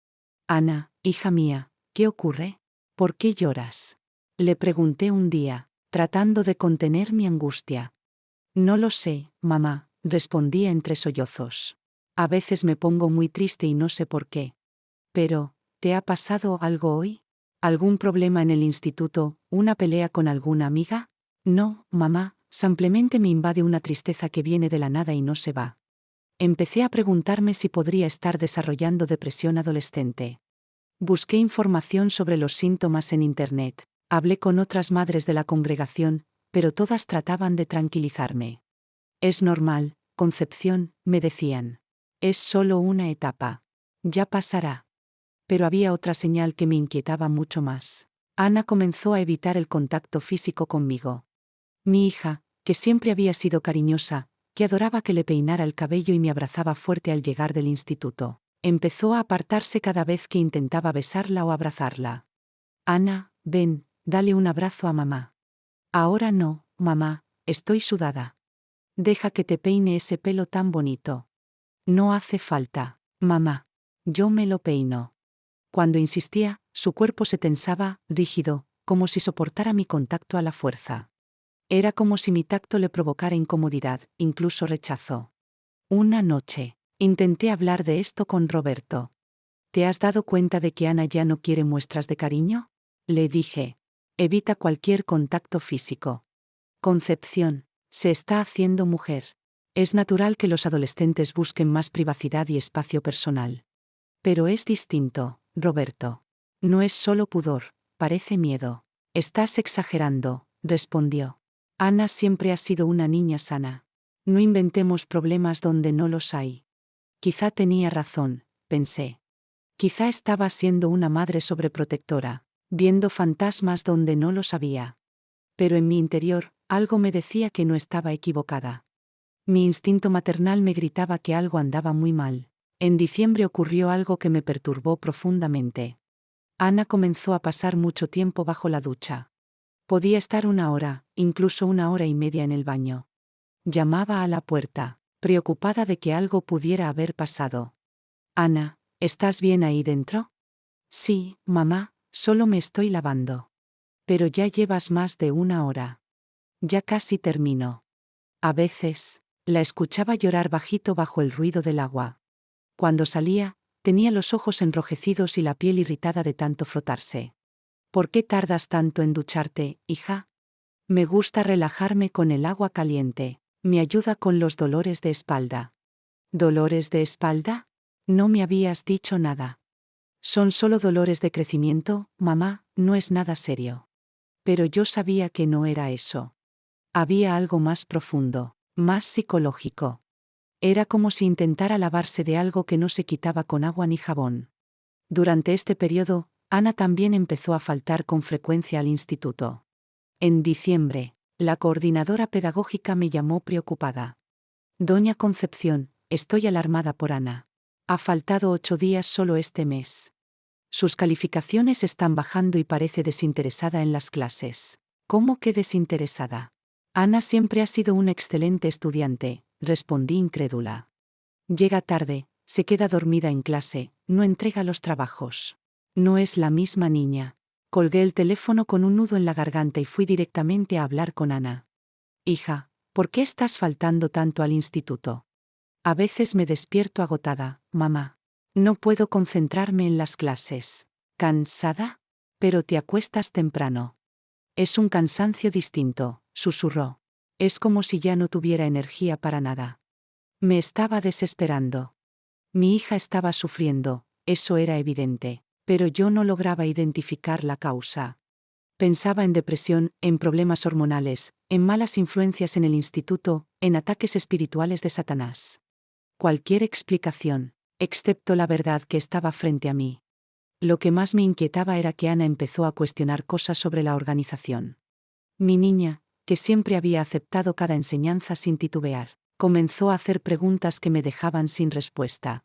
«Ana, hija mía, ¿qué ocurre? ¿Por qué lloras?», le pregunté un día, tratando de contener mi angustia. «No lo sé, mamá», respondía entre sollozos. «A veces me pongo muy triste y no sé por qué. Pero, ¿te ha pasado algo hoy? ¿Algún problema en el instituto, una pelea con alguna amiga?» «No, mamá, simplemente me invade una tristeza que viene de la nada y no se va». Empecé a preguntarme si podría estar desarrollando depresión adolescente. Busqué información sobre los síntomas en Internet, hablé con otras madres de la congregación, pero todas trataban de tranquilizarme. «Es normal, Concepción», me decían. «Es solo una etapa. Ya pasará». Pero había otra señal que me inquietaba mucho más. Ana comenzó a evitar el contacto físico conmigo. Mi hija, que siempre había sido cariñosa, que adoraba que le peinara el cabello y me abrazaba fuerte al llegar del instituto, empezó a apartarse cada vez que intentaba besarla o abrazarla. «Ana, ven, dale un abrazo a mamá». «Ahora no, mamá, estoy sudada». «Deja que te peine ese pelo tan bonito». «No hace falta, mamá. Yo me lo peino». Cuando insistía, su cuerpo se tensaba, rígido, como si soportara mi contacto a la fuerza. Era como si mi tacto le provocara incomodidad, incluso rechazo. Una noche, intenté hablar de esto con Roberto. «¿Te has dado cuenta de que Ana ya no quiere muestras de cariño?», le dije. «Evita cualquier contacto físico. Concepción, se está haciendo mujer. Es natural que los adolescentes busquen más privacidad y espacio personal. Pero es distinto, Roberto. No es solo pudor, parece miedo». «Estás exagerando», respondió. «Ana siempre ha sido una niña sana. No inventemos problemas donde no los hay». Quizá tenía razón, pensé. Quizá estaba siendo una madre sobreprotectora, viendo fantasmas donde no los había. Pero en mi interior, algo me decía que no estaba equivocada. Mi instinto maternal me gritaba que algo andaba muy mal. En diciembre ocurrió algo que me perturbó profundamente. Ana comenzó a pasar mucho tiempo bajo la ducha. Podía estar 1 hora, incluso 1 hora y media en el baño. Llamaba a la puerta, preocupada de que algo pudiera haber pasado. «Ana, ¿estás bien ahí dentro?». «Sí, mamá, solo me estoy lavando». «Pero ya llevas más de 1 hora. Ya casi termino». A veces, la escuchaba llorar bajito bajo el ruido del agua. Cuando salía, tenía los ojos enrojecidos y la piel irritada de tanto frotarse. «¿Por qué tardas tanto en ducharte, hija?». «Me gusta relajarme con el agua caliente, me ayuda con los dolores de espalda». «¿Dolores de espalda? No me habías dicho nada». «Son solo dolores de crecimiento, mamá, no es nada serio». Pero yo sabía que no era eso. Había algo más profundo, más psicológico. Era como si intentara lavarse de algo que no se quitaba con agua ni jabón. Durante este periodo, Ana también empezó a faltar con frecuencia al instituto. En diciembre, la coordinadora pedagógica me llamó preocupada. «Doña Concepción, estoy alarmada por Ana. Ha faltado 8 días solo este mes. Sus calificaciones están bajando y parece desinteresada en las clases». «¿Cómo que desinteresada?». «Ana siempre ha sido un excelente estudiante», respondí incrédula. «Llega tarde, se queda dormida en clase, no entrega los trabajos. No es la misma niña». Colgué el teléfono con un nudo en la garganta y fui directamente a hablar con Ana. «Hija, ¿por qué estás faltando tanto al instituto?». «A veces me despierto agotada, mamá. No puedo concentrarme en las clases». «¿Cansada? Pero te acuestas temprano». «Es un cansancio distinto», susurró. «Es como si ya no tuviera energía para nada». Me estaba desesperando. Mi hija estaba sufriendo, eso era evidente, pero yo no lograba identificar la causa. Pensaba en depresión, en problemas hormonales, en malas influencias en el instituto, en ataques espirituales de Satanás. Cualquier explicación, excepto la verdad que estaba frente a mí. Lo que más me inquietaba era que Ana empezó a cuestionar cosas sobre la organización. Mi niña, que siempre había aceptado cada enseñanza sin titubear, comenzó a hacer preguntas que me dejaban sin respuesta.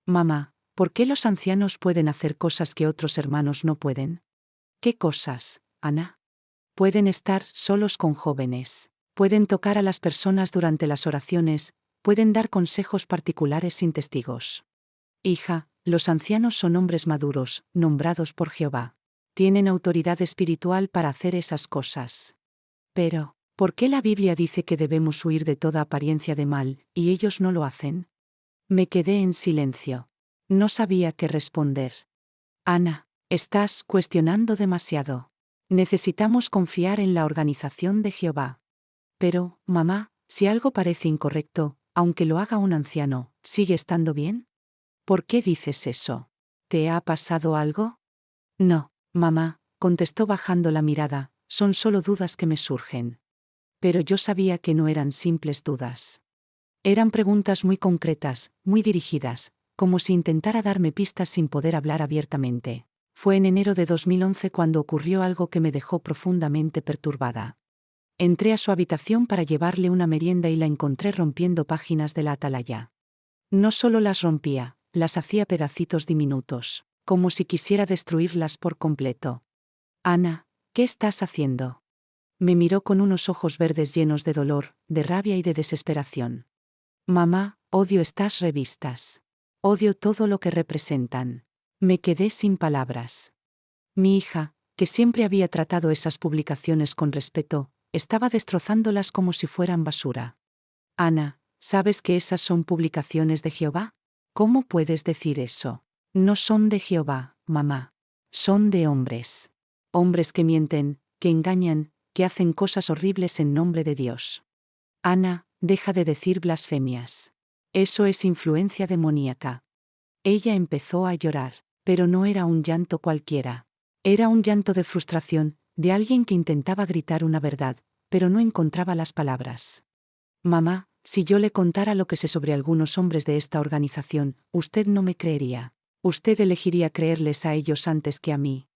Mamá, ¿por qué los ancianos pueden hacer cosas que otros hermanos no pueden? ¿Qué cosas, Ana? Pueden estar solos con jóvenes, pueden tocar a las personas durante las oraciones, pueden dar consejos particulares sin testigos. Hija, los ancianos son hombres maduros, nombrados por Jehová. Tienen autoridad espiritual para hacer esas cosas. Pero, ¿por qué la Biblia dice que debemos huir de toda apariencia de mal, y ellos no lo hacen? Me quedé en silencio. No sabía qué responder. Ana, estás cuestionando demasiado. Necesitamos confiar en la organización de Jehová. Pero, mamá, si algo parece incorrecto, aunque lo haga un anciano, ¿sigue estando bien? ¿Por qué dices eso? ¿Te ha pasado algo? No, mamá, contestó bajando la mirada, son solo dudas que me surgen. Pero yo sabía que no eran simples dudas. Eran preguntas muy concretas, muy dirigidas, como si intentara darme pistas sin poder hablar abiertamente. Fue en enero de 2011 cuando ocurrió algo que me dejó profundamente perturbada. Entré a su habitación para llevarle una merienda y la encontré rompiendo páginas de la atalaya. No solo las rompía, las hacía pedacitos diminutos, como si quisiera destruirlas por completo. Ana, ¿qué estás haciendo? Me miró con unos ojos verdes llenos de dolor, de rabia y de desesperación. Mamá, odio estas revistas. Odio todo lo que representan. Me quedé sin palabras. Mi hija, que siempre había tratado esas publicaciones con respeto, estaba destrozándolas como si fueran basura. Ana, ¿sabes que esas son publicaciones de Jehová? ¿Cómo puedes decir eso? No son de Jehová, mamá. Son de hombres. Hombres que mienten, que engañan, que hacen cosas horribles en nombre de Dios. Ana, deja de decir blasfemias. Eso es influencia demoníaca. Ella empezó a llorar, pero no era un llanto cualquiera. Era un llanto de frustración, de alguien que intentaba gritar una verdad, pero no encontraba las palabras. Mamá, si yo le contara lo que sé sobre algunos hombres de esta organización, usted no me creería. Usted elegiría creerles a ellos antes que a mí.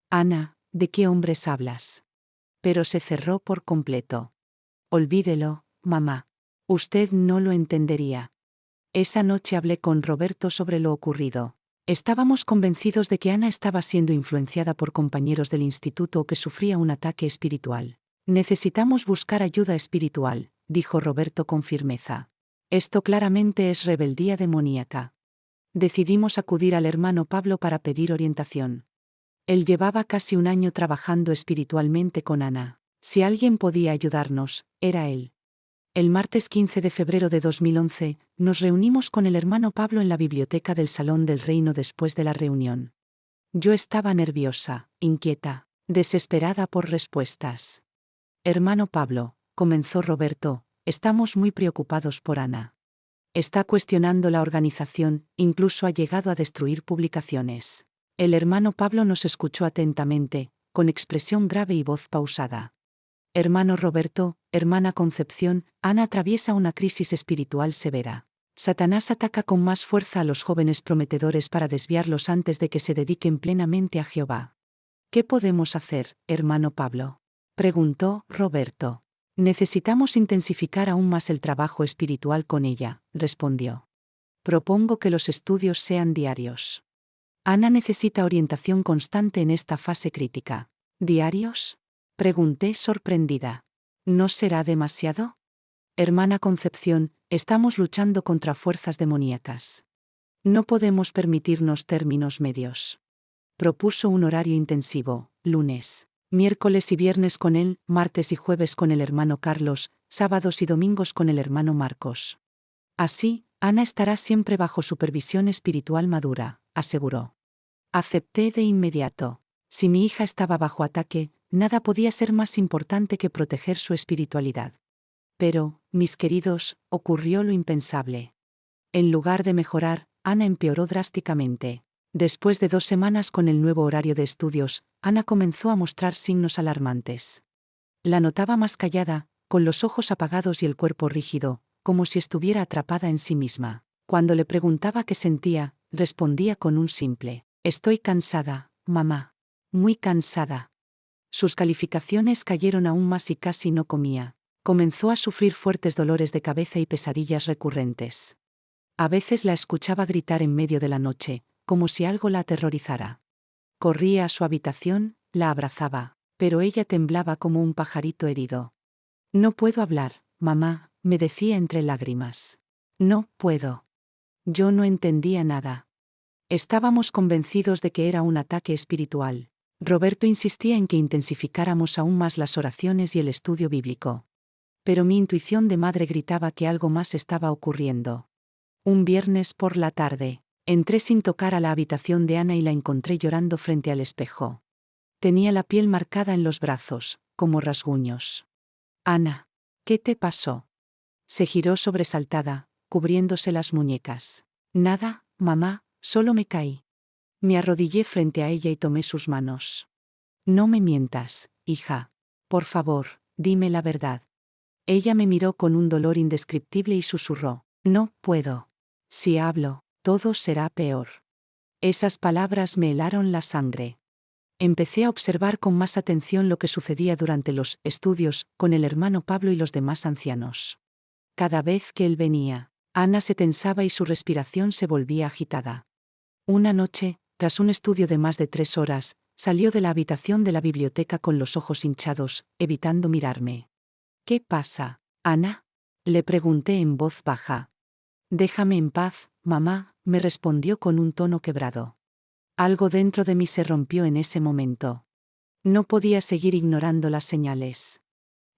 Ana, ¿de qué hombres hablas? Pero se cerró por completo. Olvídelo, mamá. Usted no lo entendería. Esa noche hablé con Roberto sobre lo ocurrido. Estábamos convencidos de que Ana estaba siendo influenciada por compañeros del instituto o que sufría un ataque espiritual. Necesitamos buscar ayuda espiritual, dijo Roberto con firmeza. Esto claramente es rebeldía demoníaca. Decidimos acudir al hermano Pablo para pedir orientación. Él llevaba casi un año trabajando espiritualmente con Ana. Si alguien podía ayudarnos, era él. El martes 15 de febrero de 2011, nos reunimos con el hermano Pablo en la biblioteca del Salón del Reino después de la reunión. Yo estaba nerviosa, inquieta, desesperada por respuestas. Hermano Pablo, comenzó Roberto, estamos muy preocupados por Ana. Está cuestionando la organización, incluso ha llegado a destruir publicaciones. El hermano Pablo nos escuchó atentamente, con expresión grave y voz pausada. Hermano Roberto, hermana Concepción, Ana atraviesa una crisis espiritual severa. Satanás ataca con más fuerza a los jóvenes prometedores para desviarlos antes de que se dediquen plenamente a Jehová. ¿Qué podemos hacer, hermano Pablo? Preguntó Roberto. Necesitamos intensificar aún más el trabajo espiritual con ella, respondió. Propongo que los estudios sean diarios. Ana necesita orientación constante en esta fase crítica. ¿Diarios? Pregunté sorprendida. ¿No será demasiado? Hermana Concepción, estamos luchando contra fuerzas demoníacas. No podemos permitirnos términos medios. Propuso un horario intensivo, lunes, miércoles y viernes con él, martes y jueves con el hermano Carlos, sábados y domingos con el hermano Marcos. Así, Ana estará siempre bajo supervisión espiritual madura, aseguró. Acepté de inmediato. Si mi hija estaba bajo ataque, nada podía ser más importante que proteger su espiritualidad. Pero, mis queridos, ocurrió lo impensable. En lugar de mejorar, Ana empeoró drásticamente. Después de 2 semanas con el nuevo horario de estudios, Ana comenzó a mostrar signos alarmantes. La notaba más callada, con los ojos apagados y el cuerpo rígido, como si estuviera atrapada en sí misma. Cuando le preguntaba qué sentía, respondía con un simple: «Estoy cansada, mamá. Muy cansada». Sus calificaciones cayeron aún más y casi no comía. Comenzó a sufrir fuertes dolores de cabeza y pesadillas recurrentes. A veces la escuchaba gritar en medio de la noche, como si algo la aterrorizara. Corría a su habitación, la abrazaba, pero ella temblaba como un pajarito herido. «No puedo hablar, mamá», me decía entre lágrimas. «No puedo». Yo no entendía nada. Estábamos convencidos de que era un ataque espiritual. Roberto insistía en que intensificáramos aún más las oraciones y el estudio bíblico. Pero mi intuición de madre gritaba que algo más estaba ocurriendo. Un viernes por la tarde, entré sin tocar a la habitación de Ana y la encontré llorando frente al espejo. Tenía la piel marcada en los brazos, como rasguños. «Ana, ¿qué te pasó?». Se giró sobresaltada, cubriéndose las muñecas. «Nada, mamá, solo me caí». Me arrodillé frente a ella y tomé sus manos. «No me mientas, hija. Por favor, dime la verdad». Ella me miró con un dolor indescriptible y susurró: «No puedo. Si hablo, todo será peor». Esas palabras me helaron la sangre. Empecé a observar con más atención lo que sucedía durante los estudios con el hermano Pablo y los demás ancianos. Cada vez que él venía, Ana se tensaba y su respiración se volvía agitada. Una noche, tras un estudio de más de 3 horas, salió de la habitación de la biblioteca con los ojos hinchados, evitando mirarme. «¿Qué pasa, Ana?», le pregunté en voz baja. «Déjame en paz, mamá», me respondió con un tono quebrado. Algo dentro de mí se rompió en ese momento. No podía seguir ignorando las señales.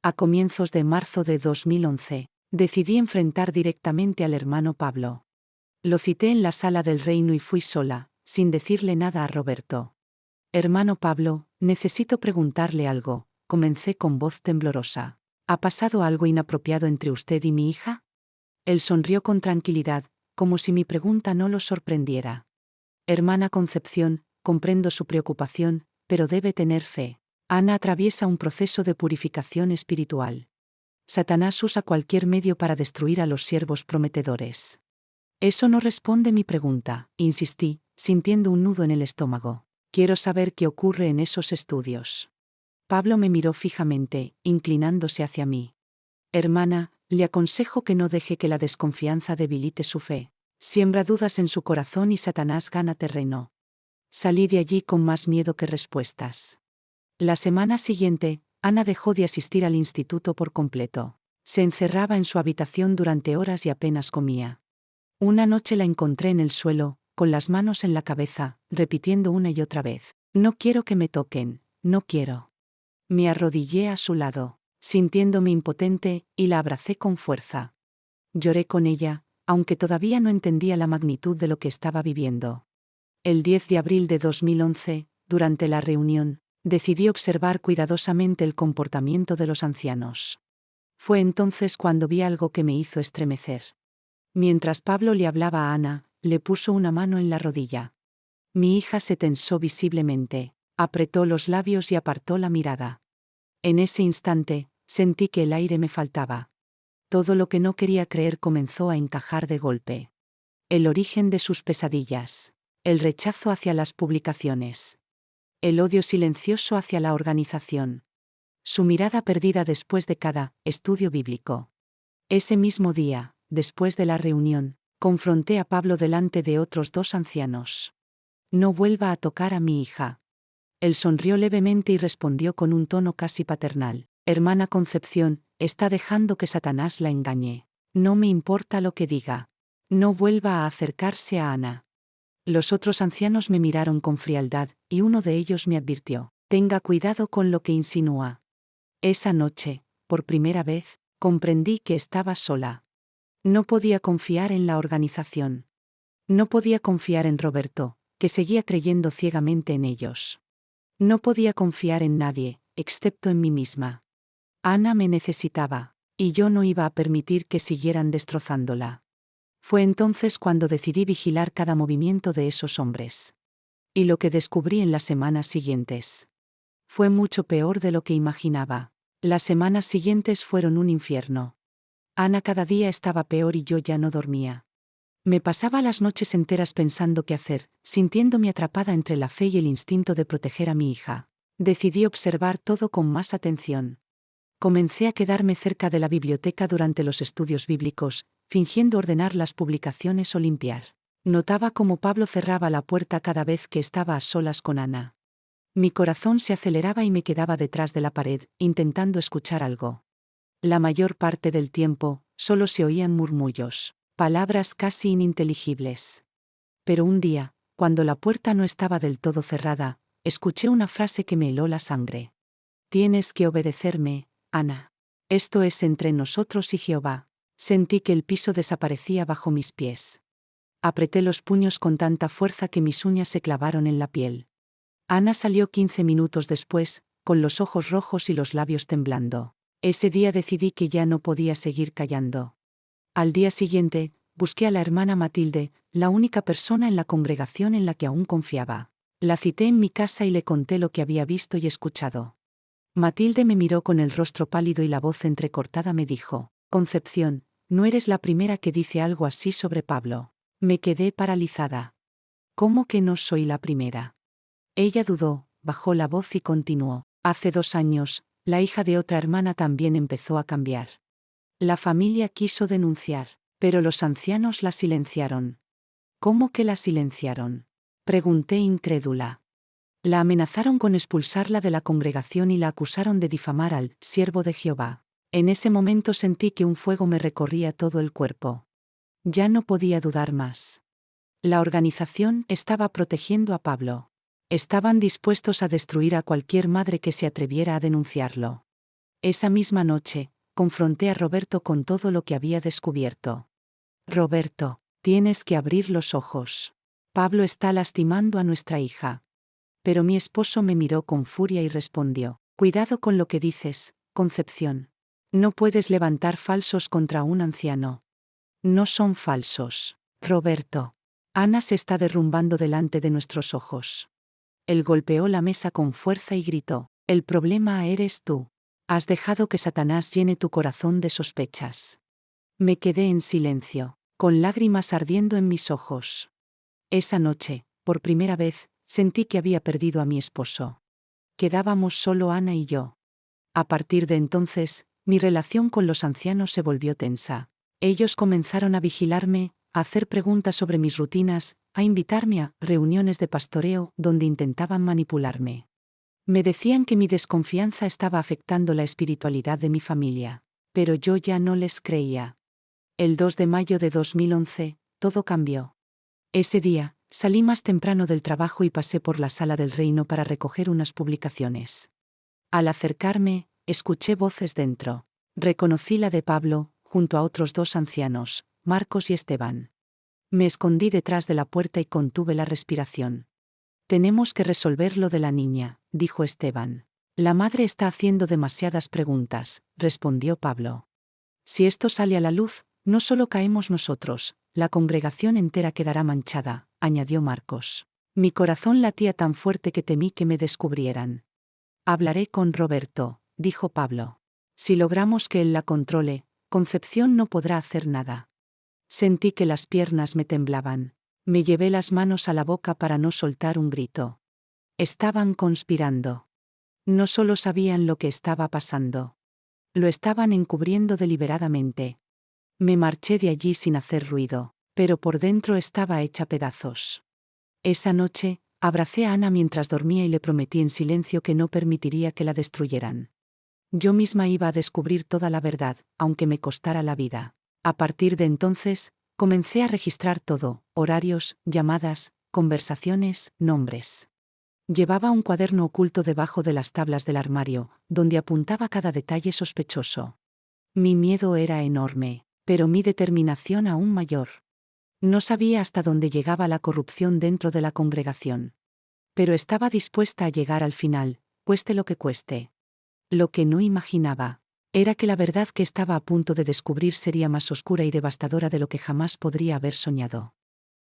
A comienzos de marzo de 2011, decidí enfrentar directamente al hermano Pablo. Lo cité en la sala del reino y fui sola, sin decirle nada a Roberto. «Hermano Pablo, necesito preguntarle algo», comencé con voz temblorosa. «¿Ha pasado algo inapropiado entre usted y mi hija?». Él sonrió con tranquilidad, como si mi pregunta no lo sorprendiera. «Hermana Concepción, comprendo su preocupación, pero debe tener fe. Ana atraviesa un proceso de purificación espiritual. Satanás usa cualquier medio para destruir a los siervos prometedores». «Eso no responde mi pregunta», insistí, sintiendo un nudo en el estómago. «Quiero saber qué ocurre en esos estudios». Pablo me miró fijamente, inclinándose hacia mí. «Hermana, le aconsejo que no deje que la desconfianza debilite su fe. Siembra dudas en su corazón y Satanás gana terreno». Salí de allí con más miedo que respuestas. La semana siguiente, Ana dejó de asistir al instituto por completo. Se encerraba en su habitación durante horas y apenas comía. Una noche la encontré en el suelo, con las manos en la cabeza, repitiendo una y otra vez: «No quiero que me toquen, no quiero». Me arrodillé a su lado, sintiéndome impotente, y la abracé con fuerza. Lloré con ella, aunque todavía no entendía la magnitud de lo que estaba viviendo. El 10 de abril de 2011, durante la reunión, decidí observar cuidadosamente el comportamiento de los ancianos. Fue entonces cuando vi algo que me hizo estremecer. Mientras Pablo le hablaba a Ana, le puso una mano en la rodilla. Mi hija se tensó visiblemente, apretó los labios y apartó la mirada. En ese instante, sentí que el aire me faltaba. Todo lo que no quería creer comenzó a encajar de golpe. El origen de sus pesadillas. El rechazo hacia las publicaciones. El odio silencioso hacia la organización. Su mirada perdida después de cada estudio bíblico. Ese mismo día, después de la reunión, confronté a Pablo delante de otros 2 ancianos. «No vuelva a tocar a mi hija». Él sonrió levemente y respondió con un tono casi paternal: «Hermana Concepción, está dejando que Satanás la engañe. No me importa lo que diga. No vuelva a acercarse a Ana». Los otros ancianos me miraron con frialdad, y uno de ellos me advirtió: «Tenga cuidado con lo que insinúa». Esa noche, por primera vez, comprendí que estaba sola. No podía confiar en la organización. No podía confiar en Roberto, que seguía creyendo ciegamente en ellos. No podía confiar en nadie, excepto en mí misma. Ana me necesitaba, y yo no iba a permitir que siguieran destrozándola. Fue entonces cuando decidí vigilar cada movimiento de esos hombres. Y lo que descubrí en las semanas siguientes fue mucho peor de lo que imaginaba. Las semanas siguientes fueron un infierno. Ana cada día estaba peor y yo ya no dormía. Me pasaba las noches enteras pensando qué hacer, sintiéndome atrapada entre la fe y el instinto de proteger a mi hija. Decidí observar todo con más atención. Comencé a quedarme cerca de la biblioteca durante los estudios bíblicos, fingiendo ordenar las publicaciones o limpiar. Notaba cómo Pablo cerraba la puerta cada vez que estaba a solas con Ana. Mi corazón se aceleraba y me quedaba detrás de la pared, intentando escuchar algo. La mayor parte del tiempo, solo se oían murmullos, palabras casi ininteligibles. Pero un día, cuando la puerta no estaba del todo cerrada, escuché una frase que me heló la sangre. Tienes que obedecerme, Ana. Esto es entre nosotros y Jehová. Sentí que el piso desaparecía bajo mis pies. Apreté los puños con tanta fuerza que mis uñas se clavaron en la piel. Ana salió 15 minutos después, con los ojos rojos y los labios temblando. Ese día decidí que ya no podía seguir callando. Al día siguiente, busqué a la hermana Matilde, la única persona en la congregación en la que aún confiaba. La cité en mi casa y le conté lo que había visto y escuchado. Matilde me miró con el rostro pálido y la voz entrecortada me dijo: Concepción, no eres la primera que dice algo así sobre Pablo. Me quedé paralizada. ¿Cómo que no soy la primera? Ella dudó, bajó la voz y continuó: Hace 2 años, la hija de otra hermana también empezó a cambiar. La familia quiso denunciar, pero los ancianos la silenciaron. ¿Cómo que la silenciaron? Pregunté incrédula. La amenazaron con expulsarla de la congregación y la acusaron de difamar al siervo de Jehová. En ese momento sentí que un fuego me recorría todo el cuerpo. Ya no podía dudar más. La organización estaba protegiendo a Pablo. Estaban dispuestos a destruir a cualquier madre que se atreviera a denunciarlo. Esa misma noche, confronté a Roberto con todo lo que había descubierto. Roberto, tienes que abrir los ojos. Pablo está lastimando a nuestra hija. Pero mi esposo me miró con furia y respondió: Cuidado con lo que dices, Concepción. No puedes levantar falsos contra un anciano. No son falsos, Roberto. Ana se está derrumbando delante de nuestros ojos. Él golpeó la mesa con fuerza y gritó: El problema eres tú. Has dejado que Satanás llene tu corazón de sospechas. Me quedé en silencio, con lágrimas ardiendo en mis ojos. Esa noche, por primera vez, sentí que había perdido a mi esposo. Quedábamos solo Ana y yo. A partir de entonces, mi relación con los ancianos se volvió tensa. Ellos comenzaron a vigilarme, a hacer preguntas sobre mis rutinas, a invitarme a reuniones de pastoreo donde intentaban manipularme. Me decían que mi desconfianza estaba afectando la espiritualidad de mi familia, pero yo ya no les creía. El 2 de mayo de 2011, todo cambió. Ese día, salí más temprano del trabajo y pasé por la sala del reino para recoger unas publicaciones. Al acercarme, escuché voces dentro. Reconocí la de Pablo, junto a otros 2 ancianos, Marcos y Esteban. Me escondí detrás de la puerta y contuve la respiración. Tenemos que resolver lo de la niña, dijo Esteban. La madre está haciendo demasiadas preguntas, respondió Pablo. Si esto sale a la luz, no solo caemos nosotros, la congregación entera quedará manchada, añadió Marcos. Mi corazón latía tan fuerte que temí que me descubrieran. Hablaré con Roberto, dijo Pablo. Si logramos que él la controle, Concepción no podrá hacer nada. Sentí que las piernas me temblaban. Me llevé las manos a la boca para no soltar un grito. Estaban conspirando. No solo sabían lo que estaba pasando. Lo estaban encubriendo deliberadamente. Me marché de allí sin hacer ruido, pero por dentro estaba hecha pedazos. Esa noche, abracé a Ana mientras dormía y le prometí en silencio que no permitiría que la destruyeran. Yo misma iba a descubrir toda la verdad, aunque me costara la vida. A partir de entonces, comencé a registrar todo: horarios, llamadas, conversaciones, nombres. Llevaba un cuaderno oculto debajo de las tablas del armario, donde apuntaba cada detalle sospechoso. Mi miedo era enorme, pero mi determinación aún mayor. No sabía hasta dónde llegaba la corrupción dentro de la congregación. Pero estaba dispuesta a llegar al final, cueste lo que cueste. Lo que no imaginaba era que la verdad que estaba a punto de descubrir sería más oscura y devastadora de lo que jamás podría haber soñado.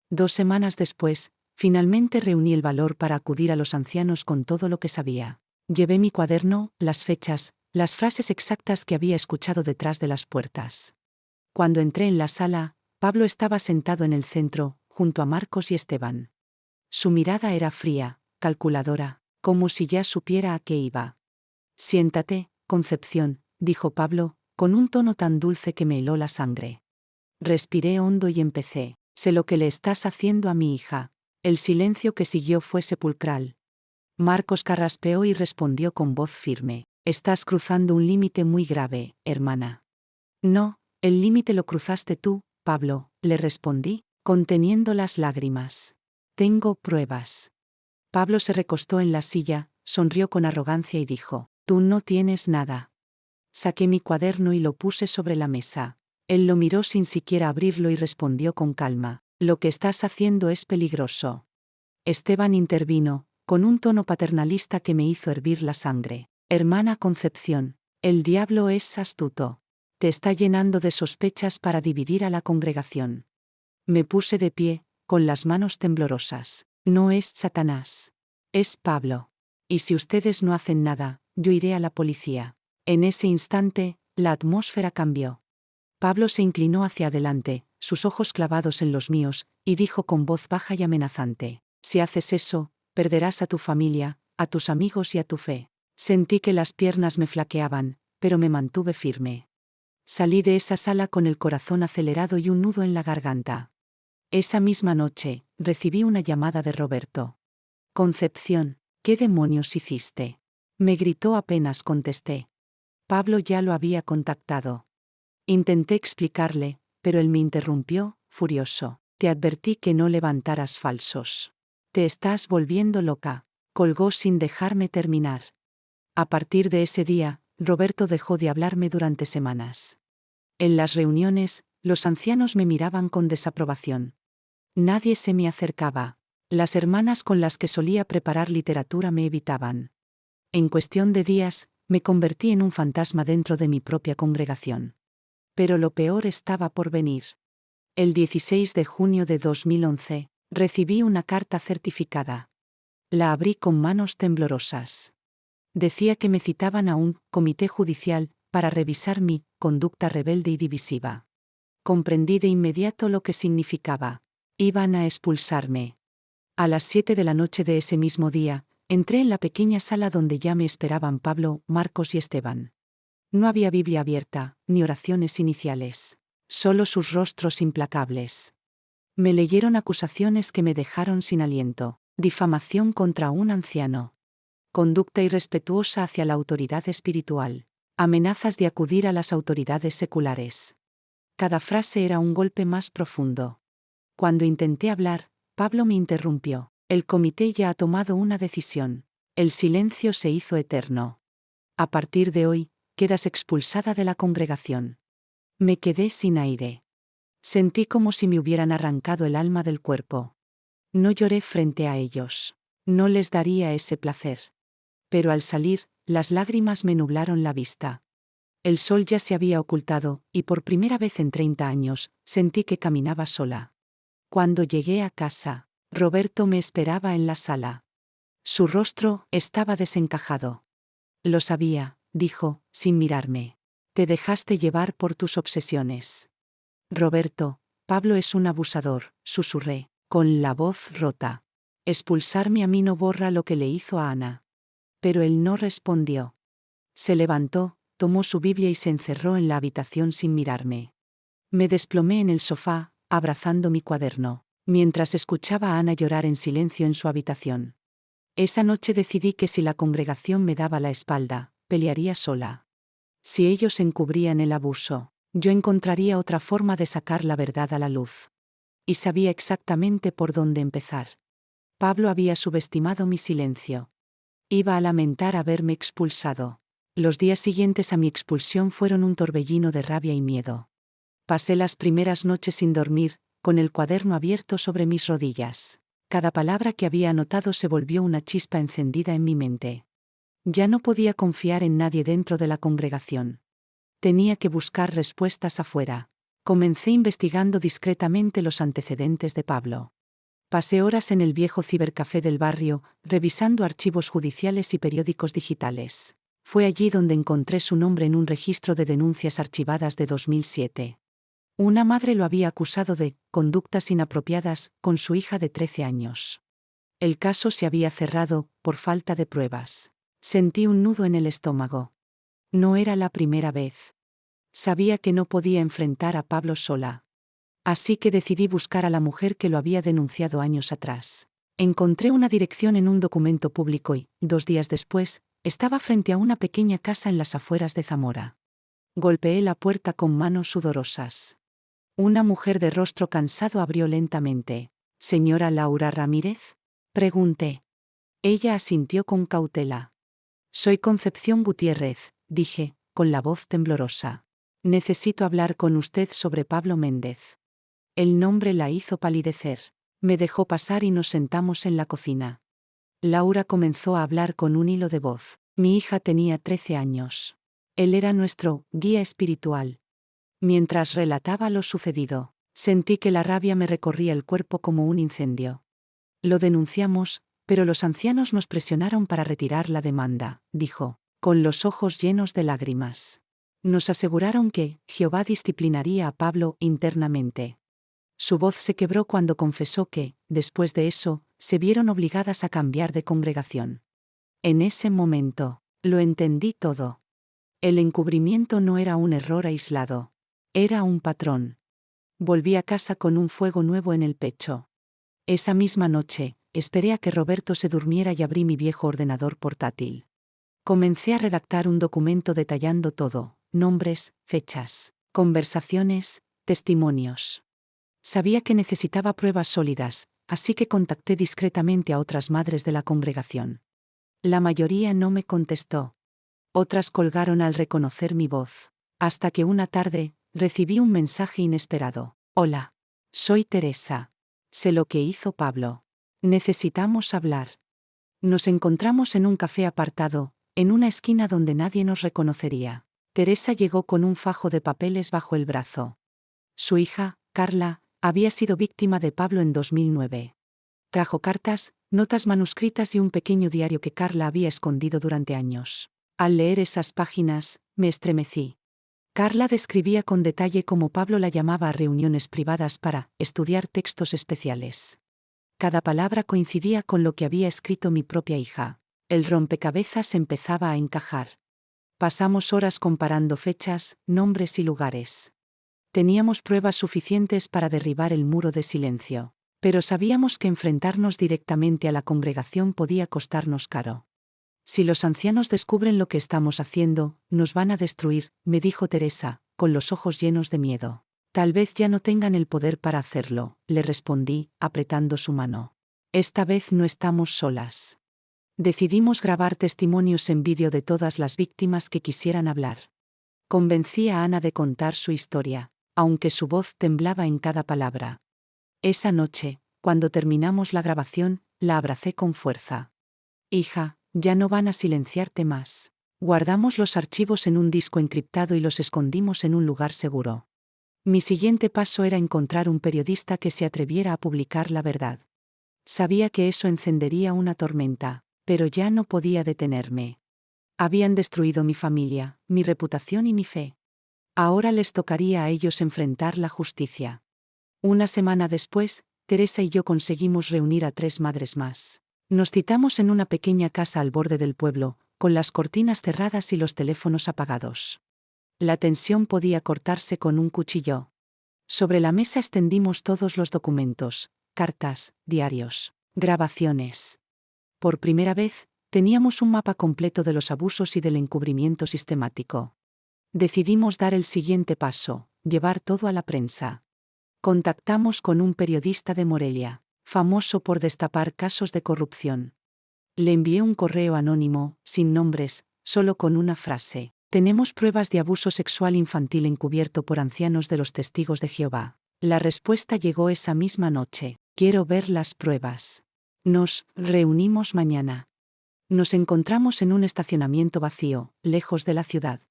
2 semanas después, Finalmente reuní el valor para acudir a los ancianos con todo lo que sabía. Llevé mi cuaderno, las fechas, las frases exactas que había escuchado detrás de las puertas. Cuando entré en la sala, Pablo estaba sentado en el centro, junto a Marcos y Esteban. Su mirada era fría, calculadora, como si ya supiera a qué iba. «Siéntate, Concepción», dijo Pablo, con un tono tan dulce que me heló la sangre. Respiré hondo y empecé. «Sé lo que le estás haciendo a mi hija». El silencio que siguió fue sepulcral. Marcos carraspeó y respondió con voz firme. «Estás cruzando un límite muy grave, hermana». «No, el límite lo cruzaste tú, Pablo», le respondí, conteniendo las lágrimas. «Tengo pruebas». Pablo se recostó en la silla, sonrió con arrogancia y dijo: «Tú no tienes nada». Saqué mi cuaderno y lo puse sobre la mesa. Él lo miró sin siquiera abrirlo y respondió con calma: «Lo que estás haciendo es peligroso». Esteban intervino, con un tono paternalista que me hizo hervir la sangre. «Hermana Concepción, el diablo es astuto. Te está llenando de sospechas para dividir a la congregación». Me puse de pie, con las manos temblorosas. «No es Satanás. Es Pablo. Y si ustedes no hacen nada, yo iré a la policía». En ese instante, la atmósfera cambió. Pablo se inclinó hacia adelante, sus ojos clavados en los míos, y dijo con voz baja y amenazante: «Si haces eso, perderás a tu familia, a tus amigos y a tu fe». Sentí que las piernas me flaqueaban, pero me mantuve firme. Salí de esa sala con el corazón acelerado y un nudo en la garganta. Esa misma noche, recibí una llamada de Roberto. «Concepción, ¿qué demonios hiciste?», me gritó apenas contesté. Pablo ya lo había contactado. Intenté explicarle, pero él me interrumpió, furioso. «Te advertí que no levantaras falsos. Te estás volviendo loca», colgó sin dejarme terminar. A partir de ese día, Roberto dejó de hablarme durante semanas. En las reuniones, los ancianos me miraban con desaprobación. Nadie se me acercaba. Las hermanas con las que solía preparar literatura me evitaban. En cuestión de días, me convertí en un fantasma dentro de mi propia congregación. Pero lo peor estaba por venir. El 16 de junio de 2011, recibí una carta certificada. La abrí con manos temblorosas. Decía que me citaban a un comité judicial para revisar mi conducta rebelde y divisiva. Comprendí de inmediato lo que significaba. Iban a expulsarme. A las 7 de la noche de ese mismo día, entré en la pequeña sala donde ya me esperaban Pablo, Marcos y Esteban. No había Biblia abierta, ni oraciones iniciales. Solo sus rostros implacables. Me leyeron acusaciones que me dejaron sin aliento. Difamación contra un anciano. Conducta irrespetuosa hacia la autoridad espiritual. Amenazas de acudir a las autoridades seculares. Cada frase era un golpe más profundo. Cuando intenté hablar, Pablo me interrumpió. «El comité ya ha tomado una decisión». El silencio se hizo eterno. «A partir de hoy, quedas expulsada de la congregación». Me quedé sin aire. Sentí como si me hubieran arrancado el alma del cuerpo. No lloré frente a ellos. No les daría ese placer. Pero al salir, las lágrimas me nublaron la vista. El sol ya se había ocultado, y por primera vez en 30 años, sentí que caminaba sola. Cuando llegué a casa, Roberto me esperaba en la sala. Su rostro estaba desencajado. «Lo sabía», dijo, sin mirarme. «Te dejaste llevar por tus obsesiones». «Roberto, Pablo es un abusador», susurré, con la voz rota. «Expulsarme a mí no borra lo que le hizo a Ana». Pero él no respondió. Se levantó, tomó su Biblia y se encerró en la habitación sin mirarme. Me desplomé en el sofá, abrazando mi cuaderno, mientras escuchaba a Ana llorar en silencio en su habitación. Esa noche decidí que si la congregación me daba la espalda, pelearía sola. Si ellos encubrían el abuso, yo encontraría otra forma de sacar la verdad a la luz. Y sabía exactamente por dónde empezar. Pablo había subestimado mi silencio. Iba a lamentar haberme expulsado. Los días siguientes a mi expulsión fueron un torbellino de rabia y miedo. Pasé las primeras noches sin dormir, con el cuaderno abierto sobre mis rodillas. Cada palabra que había anotado se volvió una chispa encendida en mi mente. Ya no podía confiar en nadie dentro de la congregación. Tenía que buscar respuestas afuera. Comencé investigando discretamente los antecedentes de Pablo. Pasé horas en el viejo cibercafé del barrio, revisando archivos judiciales y periódicos digitales. Fue allí donde encontré su nombre en un registro de denuncias archivadas de 2007. Una madre lo había acusado de conductas inapropiadas con su hija de 13 años. El caso se había cerrado por falta de pruebas. Sentí un nudo en el estómago. No era la primera vez. Sabía que no podía enfrentar a Pablo sola. Así que decidí buscar a la mujer que lo había denunciado años atrás. Encontré una dirección en un documento público y, 2 días después, estaba frente a una pequeña casa en las afueras de Zamora. Golpeé la puerta con manos sudorosas. Una mujer de rostro cansado abrió lentamente. «¿Señora Laura Ramírez?», pregunté. Ella asintió con cautela. «Soy Concepción Gutiérrez», dije, con la voz temblorosa. «Necesito hablar con usted sobre Pablo Méndez». El nombre la hizo palidecer. Me dejó pasar y nos sentamos en la cocina. Laura comenzó a hablar con un hilo de voz. Mi hija tenía 13 años. Él era nuestro guía espiritual. Mientras relataba lo sucedido, sentí que la rabia me recorría el cuerpo como un incendio. Lo denunciamos, pero los ancianos nos presionaron para retirar la demanda, dijo, con los ojos llenos de lágrimas. Nos aseguraron que Jehová disciplinaría a Pablo internamente. Su voz se quebró cuando confesó que, después de eso, se vieron obligadas a cambiar de congregación. En ese momento, lo entendí todo. El encubrimiento no era un error aislado. Era un patrón. Volví a casa con un fuego nuevo en el pecho. Esa misma noche, esperé a que Roberto se durmiera y abrí mi viejo ordenador portátil. Comencé a redactar un documento detallando todo: nombres, fechas, conversaciones, testimonios. Sabía que necesitaba pruebas sólidas, así que contacté discretamente a otras madres de la congregación. La mayoría no me contestó. Otras colgaron al reconocer mi voz. Hasta que una tarde, recibí un mensaje inesperado. «Hola. Soy Teresa. Sé lo que hizo Pablo. Necesitamos hablar». Nos encontramos en un café apartado, en una esquina donde nadie nos reconocería. Teresa llegó con un fajo de papeles bajo el brazo. Su hija, Carla, había sido víctima de Pablo en 2009. Trajo cartas, notas manuscritas y un pequeño diario que Carla había escondido durante años. Al leer esas páginas, me estremecí. Carla describía con detalle cómo Pablo la llamaba a reuniones privadas para estudiar textos especiales. Cada palabra coincidía con lo que había escrito mi propia hija. El rompecabezas empezaba a encajar. Pasamos horas comparando fechas, nombres y lugares. Teníamos pruebas suficientes para derribar el muro de silencio, pero sabíamos que enfrentarnos directamente a la congregación podía costarnos caro. «Si los ancianos descubren lo que estamos haciendo, nos van a destruir», me dijo Teresa, con los ojos llenos de miedo. «Tal vez ya no tengan el poder para hacerlo», le respondí, apretando su mano. «Esta vez no estamos solas». Decidimos grabar testimonios en vídeo de todas las víctimas que quisieran hablar. Convencí a Ana de contar su historia, aunque su voz temblaba en cada palabra. Esa noche, cuando terminamos la grabación, la abracé con fuerza. «Hija, ya no van a silenciarte más». Guardamos los archivos en un disco encriptado y los escondimos en un lugar seguro. Mi siguiente paso era encontrar un periodista que se atreviera a publicar la verdad. Sabía que eso encendería una tormenta, pero ya no podía detenerme. Habían destruido mi familia, mi reputación y mi fe. Ahora les tocaría a ellos enfrentar la justicia. Una semana después, Teresa y yo conseguimos reunir a 3 madres más. Nos citamos en una pequeña casa al borde del pueblo, con las cortinas cerradas y los teléfonos apagados. La tensión podía cortarse con un cuchillo. Sobre la mesa extendimos todos los documentos: cartas, diarios, grabaciones. Por primera vez, teníamos un mapa completo de los abusos y del encubrimiento sistemático. Decidimos dar el siguiente paso: llevar todo a la prensa. Contactamos con un periodista de Morelia, famoso por destapar casos de corrupción. Le envié un correo anónimo, sin nombres, solo con una frase: «Tenemos pruebas de abuso sexual infantil encubierto por ancianos de los Testigos de Jehová». La respuesta llegó esa misma noche: «Quiero ver las pruebas. Nos reunimos mañana». Nos encontramos en un estacionamiento vacío, lejos de la ciudad.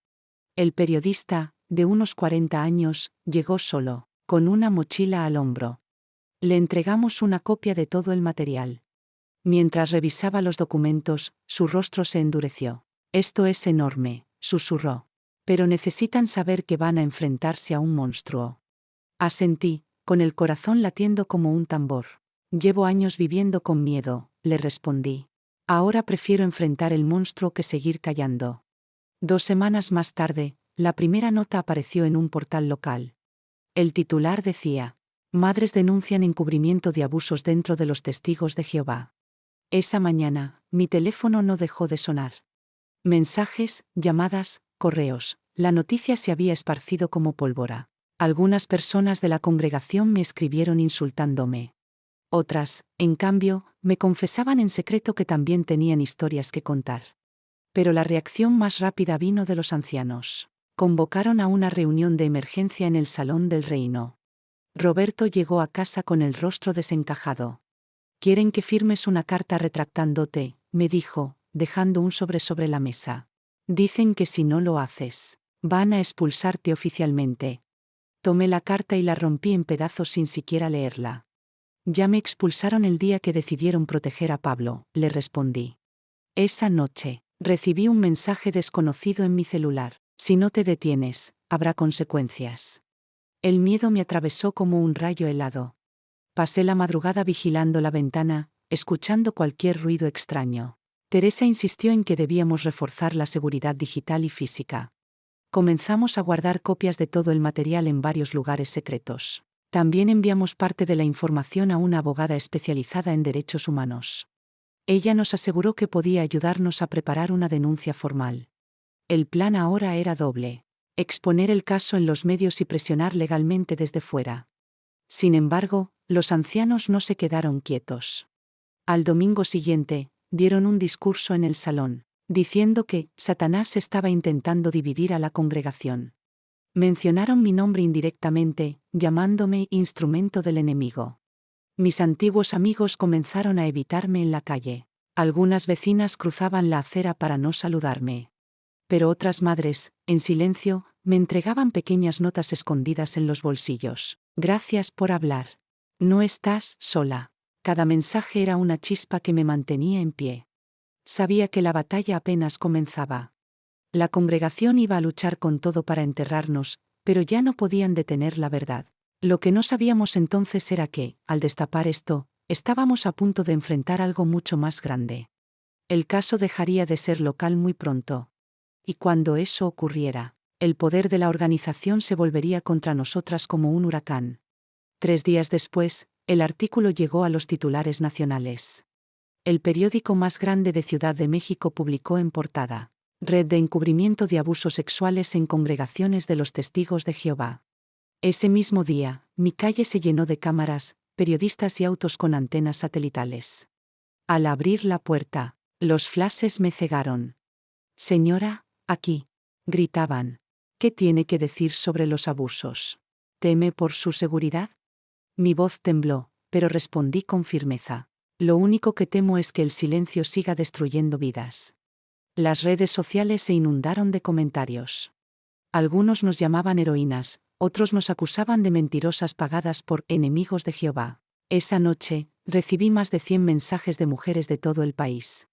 El periodista, de unos 40 años, llegó solo, con una mochila al hombro. Le entregamos una copia de todo el material. Mientras revisaba los documentos, su rostro se endureció. Esto es enorme, susurró. Pero necesitan saber que van a enfrentarse a un monstruo. Asentí, con el corazón latiendo como un tambor. Llevo años viviendo con miedo, le respondí. Ahora prefiero enfrentar el monstruo que seguir callando. 2 semanas más tarde, la primera nota apareció en un portal local. El titular decía: Madres denuncian encubrimiento de abusos dentro de los Testigos de Jehová. Esa mañana, mi teléfono no dejó de sonar. Mensajes, llamadas, correos, la noticia se había esparcido como pólvora. Algunas personas de la congregación me escribieron insultándome. Otras, en cambio, me confesaban en secreto que también tenían historias que contar. Pero la reacción más rápida vino de los ancianos. Convocaron a una reunión de emergencia en el Salón del Reino. Roberto llegó a casa con el rostro desencajado. «Quieren que firmes una carta retractándote», me dijo, dejando un sobre la mesa. «Dicen que si no lo haces, van a expulsarte oficialmente». Tomé la carta y la rompí en pedazos sin siquiera leerla. «Ya me expulsaron el día que decidieron proteger a Pablo», le respondí. Esa noche, recibí un mensaje desconocido en mi celular. «Si no te detienes, habrá consecuencias». El miedo me atravesó como un rayo helado. Pasé la madrugada vigilando la ventana, escuchando cualquier ruido extraño. Teresa insistió en que debíamos reforzar la seguridad digital y física. Comenzamos a guardar copias de todo el material en varios lugares secretos. También enviamos parte de la información a una abogada especializada en derechos humanos. Ella nos aseguró que podía ayudarnos a preparar una denuncia formal. El plan ahora era doble: exponer el caso en los medios y presionar legalmente desde fuera. Sin embargo, los ancianos no se quedaron quietos. Al domingo siguiente, dieron un discurso en el salón, diciendo que Satanás estaba intentando dividir a la congregación. Mencionaron mi nombre indirectamente, llamándome instrumento del enemigo. Mis antiguos amigos comenzaron a evitarme en la calle. Algunas vecinas cruzaban la acera para no saludarme. Pero otras madres, en silencio, me entregaban pequeñas notas escondidas en los bolsillos. «Gracias por hablar. No estás sola». Cada mensaje era una chispa que me mantenía en pie. Sabía que la batalla apenas comenzaba. La congregación iba a luchar con todo para enterrarnos, pero ya no podían detener la verdad. Lo que no sabíamos entonces era que, al destapar esto, estábamos a punto de enfrentar algo mucho más grande. El caso dejaría de ser local muy pronto. Y cuando eso ocurriera, el poder de la organización se volvería contra nosotras como un huracán. 3 días después, el artículo llegó a los titulares nacionales. El periódico más grande de Ciudad de México publicó en portada: Red de encubrimiento de abusos sexuales en congregaciones de los Testigos de Jehová. Ese mismo día, mi calle se llenó de cámaras, periodistas y autos con antenas satelitales. Al abrir la puerta, los flashes me cegaron. «Señora, aquí», gritaban. «¿Qué tiene que decir sobre los abusos? ¿Teme por su seguridad?». Mi voz tembló, pero respondí con firmeza: «Lo único que temo es que el silencio siga destruyendo vidas». Las redes sociales se inundaron de comentarios. Algunos nos llamaban heroínas, otros nos acusaban de mentirosas pagadas por enemigos de Jehová. Esa noche, recibí más de 100 mensajes de mujeres de todo el país.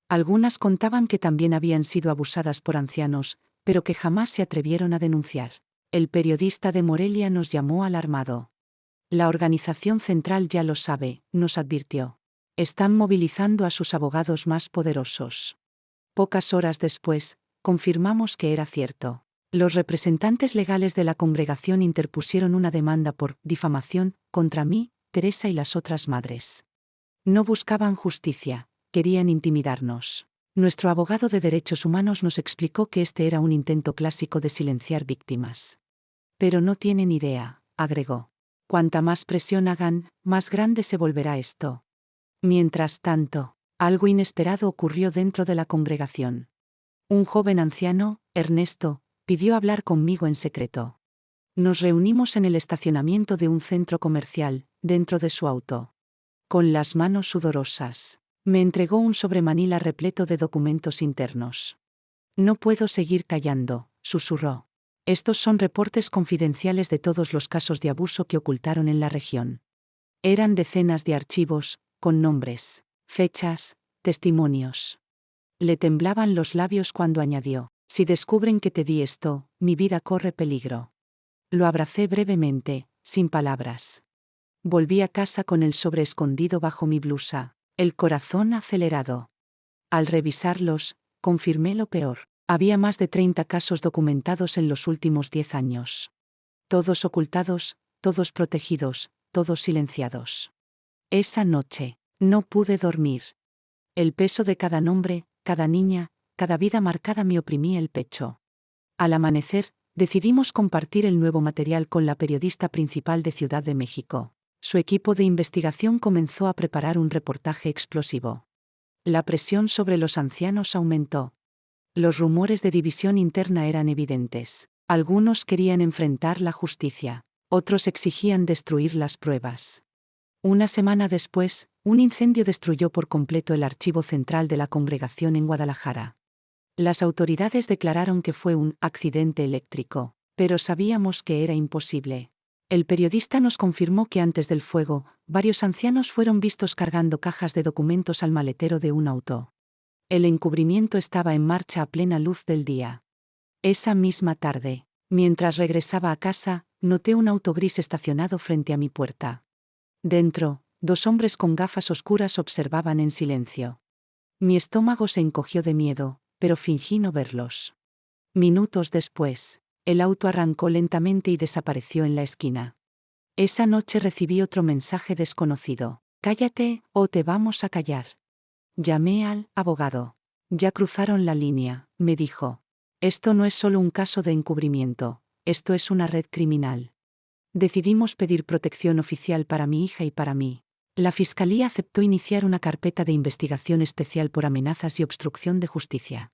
Algunas contaban que también habían sido abusadas por ancianos, pero que jamás se atrevieron a denunciar. El periodista de Morelia nos llamó alarmado. «La organización central ya lo sabe», nos advirtió. «Están movilizando a sus abogados más poderosos». Pocas horas después, confirmamos que era cierto. Los representantes legales de la congregación interpusieron una demanda por difamación contra mí, Teresa y las otras madres. No buscaban justicia, querían intimidarnos. Nuestro abogado de derechos humanos nos explicó que este era un intento clásico de silenciar víctimas. «Pero no tienen idea», agregó. «Cuanta más presión hagan, más grande se volverá esto». Mientras tanto, algo inesperado ocurrió dentro de la congregación. Un joven anciano, Ernesto, pidió hablar conmigo en secreto. Nos reunimos en el estacionamiento de un centro comercial, dentro de su auto. Con las manos sudorosas, me entregó un sobremanila repleto de documentos internos. «No puedo seguir callando», susurró. «Estos son reportes confidenciales de todos los casos de abuso que ocultaron en la región. Eran decenas de archivos, con nombres, fechas, testimonios. Le temblaban los labios cuando añadió: si descubren que te di esto, mi vida corre peligro. Lo abracé brevemente, sin palabras. Volví a casa con el sobre escondido bajo mi blusa, el corazón acelerado. Al revisarlos, confirmé lo peor. Había más de 30 casos documentados en los últimos 10 años. Todos ocultados, todos protegidos, todos silenciados. Esa noche, no pude dormir. El peso de cada nombre, cada niña, cada vida marcada me oprimía el pecho. Al amanecer, decidimos compartir el nuevo material con la periodista principal de Ciudad de México. Su equipo de investigación comenzó a preparar un reportaje explosivo. La presión sobre los ancianos aumentó. Los rumores de división interna eran evidentes. Algunos querían enfrentar la justicia, otros exigían destruir las pruebas. Una semana después, un incendio destruyó por completo el archivo central de la congregación en Guadalajara. Las autoridades declararon que fue un accidente eléctrico, pero sabíamos que era imposible. El periodista nos confirmó que antes del fuego, varios ancianos fueron vistos cargando cajas de documentos al maletero de un auto. El encubrimiento estaba en marcha a plena luz del día. Esa misma tarde, mientras regresaba a casa, noté un auto gris estacionado frente a mi puerta. Dentro, 2 hombres con gafas oscuras observaban en silencio. Mi estómago se encogió de miedo, pero fingí no verlos. Minutos después, el auto arrancó lentamente y desapareció en la esquina. Esa noche recibí otro mensaje desconocido: cállate, o te vamos a callar. Llamé al abogado. Ya cruzaron la línea, me dijo. Esto no es solo un caso de encubrimiento, esto es una red criminal. Decidimos pedir protección oficial para mi hija y para mí. La fiscalía aceptó iniciar una carpeta de investigación especial por amenazas y obstrucción de justicia.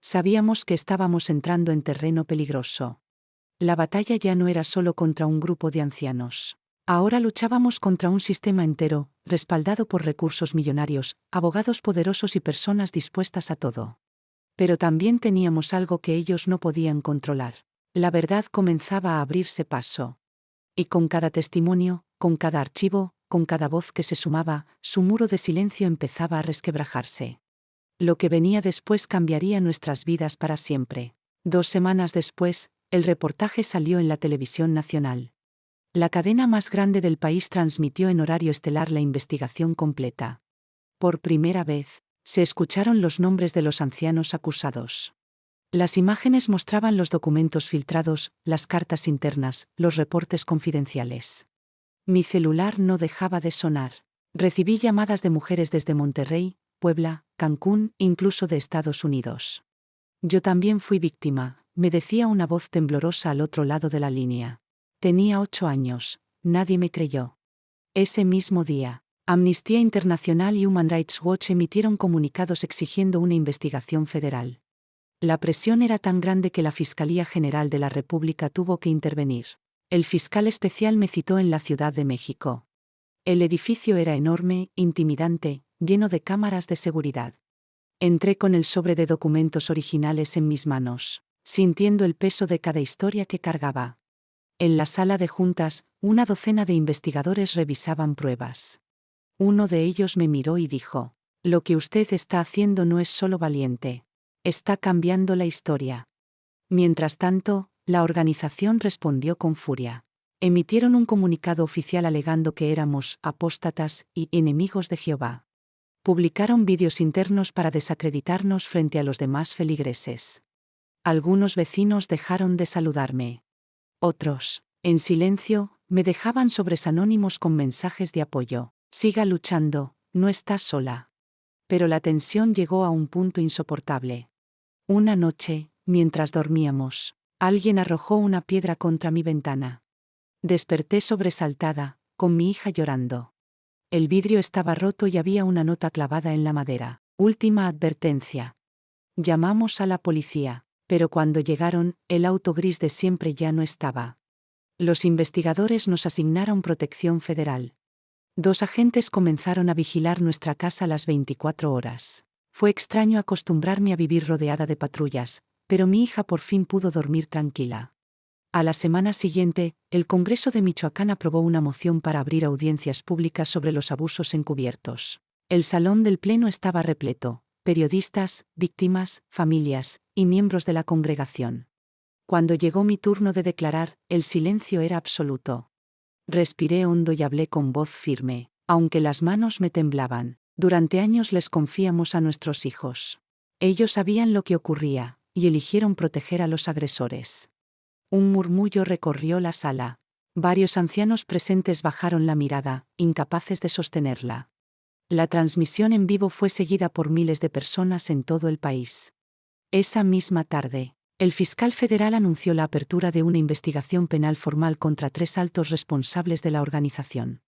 Sabíamos que estábamos entrando en terreno peligroso. La batalla ya no era solo contra un grupo de ancianos. Ahora luchábamos contra un sistema entero, respaldado por recursos millonarios, abogados poderosos y personas dispuestas a todo. Pero también teníamos algo que ellos no podían controlar. La verdad comenzaba a abrirse paso. Y con cada testimonio, con cada archivo, con cada voz que se sumaba, su muro de silencio empezaba a resquebrajarse. Lo que venía después cambiaría nuestras vidas para siempre. 2 semanas después, el reportaje salió en la televisión nacional. La cadena más grande del país transmitió en horario estelar la investigación completa. Por primera vez, se escucharon los nombres de los ancianos acusados. Las imágenes mostraban los documentos filtrados, las cartas internas, los reportes confidenciales. Mi celular no dejaba de sonar. Recibí llamadas de mujeres desde Monterrey, Puebla, Cancún, incluso de Estados Unidos. Yo también fui víctima, me decía una voz temblorosa al otro lado de la línea. Tenía 8 años, nadie me creyó. Ese mismo día, Amnistía Internacional y Human Rights Watch emitieron comunicados exigiendo una investigación federal. La presión era tan grande que la Fiscalía General de la República tuvo que intervenir. El fiscal especial me citó en la Ciudad de México. El edificio era enorme, intimidante, lleno de cámaras de seguridad. Entré con el sobre de documentos originales en mis manos, sintiendo el peso de cada historia que cargaba. En la sala de juntas, una docena de investigadores revisaban pruebas. Uno de ellos me miró y dijo: lo que usted está haciendo no es solo valiente, está cambiando la historia. Mientras tanto, la organización respondió con furia. Emitieron un comunicado oficial alegando que éramos apóstatas y enemigos de Jehová. Publicaron vídeos internos para desacreditarnos frente a los demás feligreses. Algunos vecinos dejaron de saludarme. Otros, en silencio, me dejaban sobres anónimos con mensajes de apoyo. Siga luchando, no estás sola. Pero la tensión llegó a un punto insoportable. Una noche, mientras dormíamos, alguien arrojó una piedra contra mi ventana. Desperté sobresaltada, con mi hija llorando. El vidrio estaba roto y había una nota clavada en la madera. Última advertencia. Llamamos a la policía, pero cuando llegaron, el auto gris de siempre ya no estaba. Los investigadores nos asignaron protección federal. 2 agentes comenzaron a vigilar nuestra casa las 24 horas. Fue extraño acostumbrarme a vivir rodeada de patrullas, pero mi hija por fin pudo dormir tranquila. A la semana siguiente, el Congreso de Michoacán aprobó una moción para abrir audiencias públicas sobre los abusos encubiertos. El salón del Pleno estaba repleto: periodistas, víctimas, familias y miembros de la congregación. Cuando llegó mi turno de declarar, el silencio era absoluto. Respiré hondo y hablé con voz firme, aunque las manos me temblaban. Durante años les confiamos a nuestros hijos. Ellos sabían lo que ocurría, y eligieron proteger a los agresores. Un murmullo recorrió la sala. Varios ancianos presentes bajaron la mirada, incapaces de sostenerla. La transmisión en vivo fue seguida por miles de personas en todo el país. Esa misma tarde, el fiscal federal anunció la apertura de una investigación penal formal contra 3 altos responsables de la organización.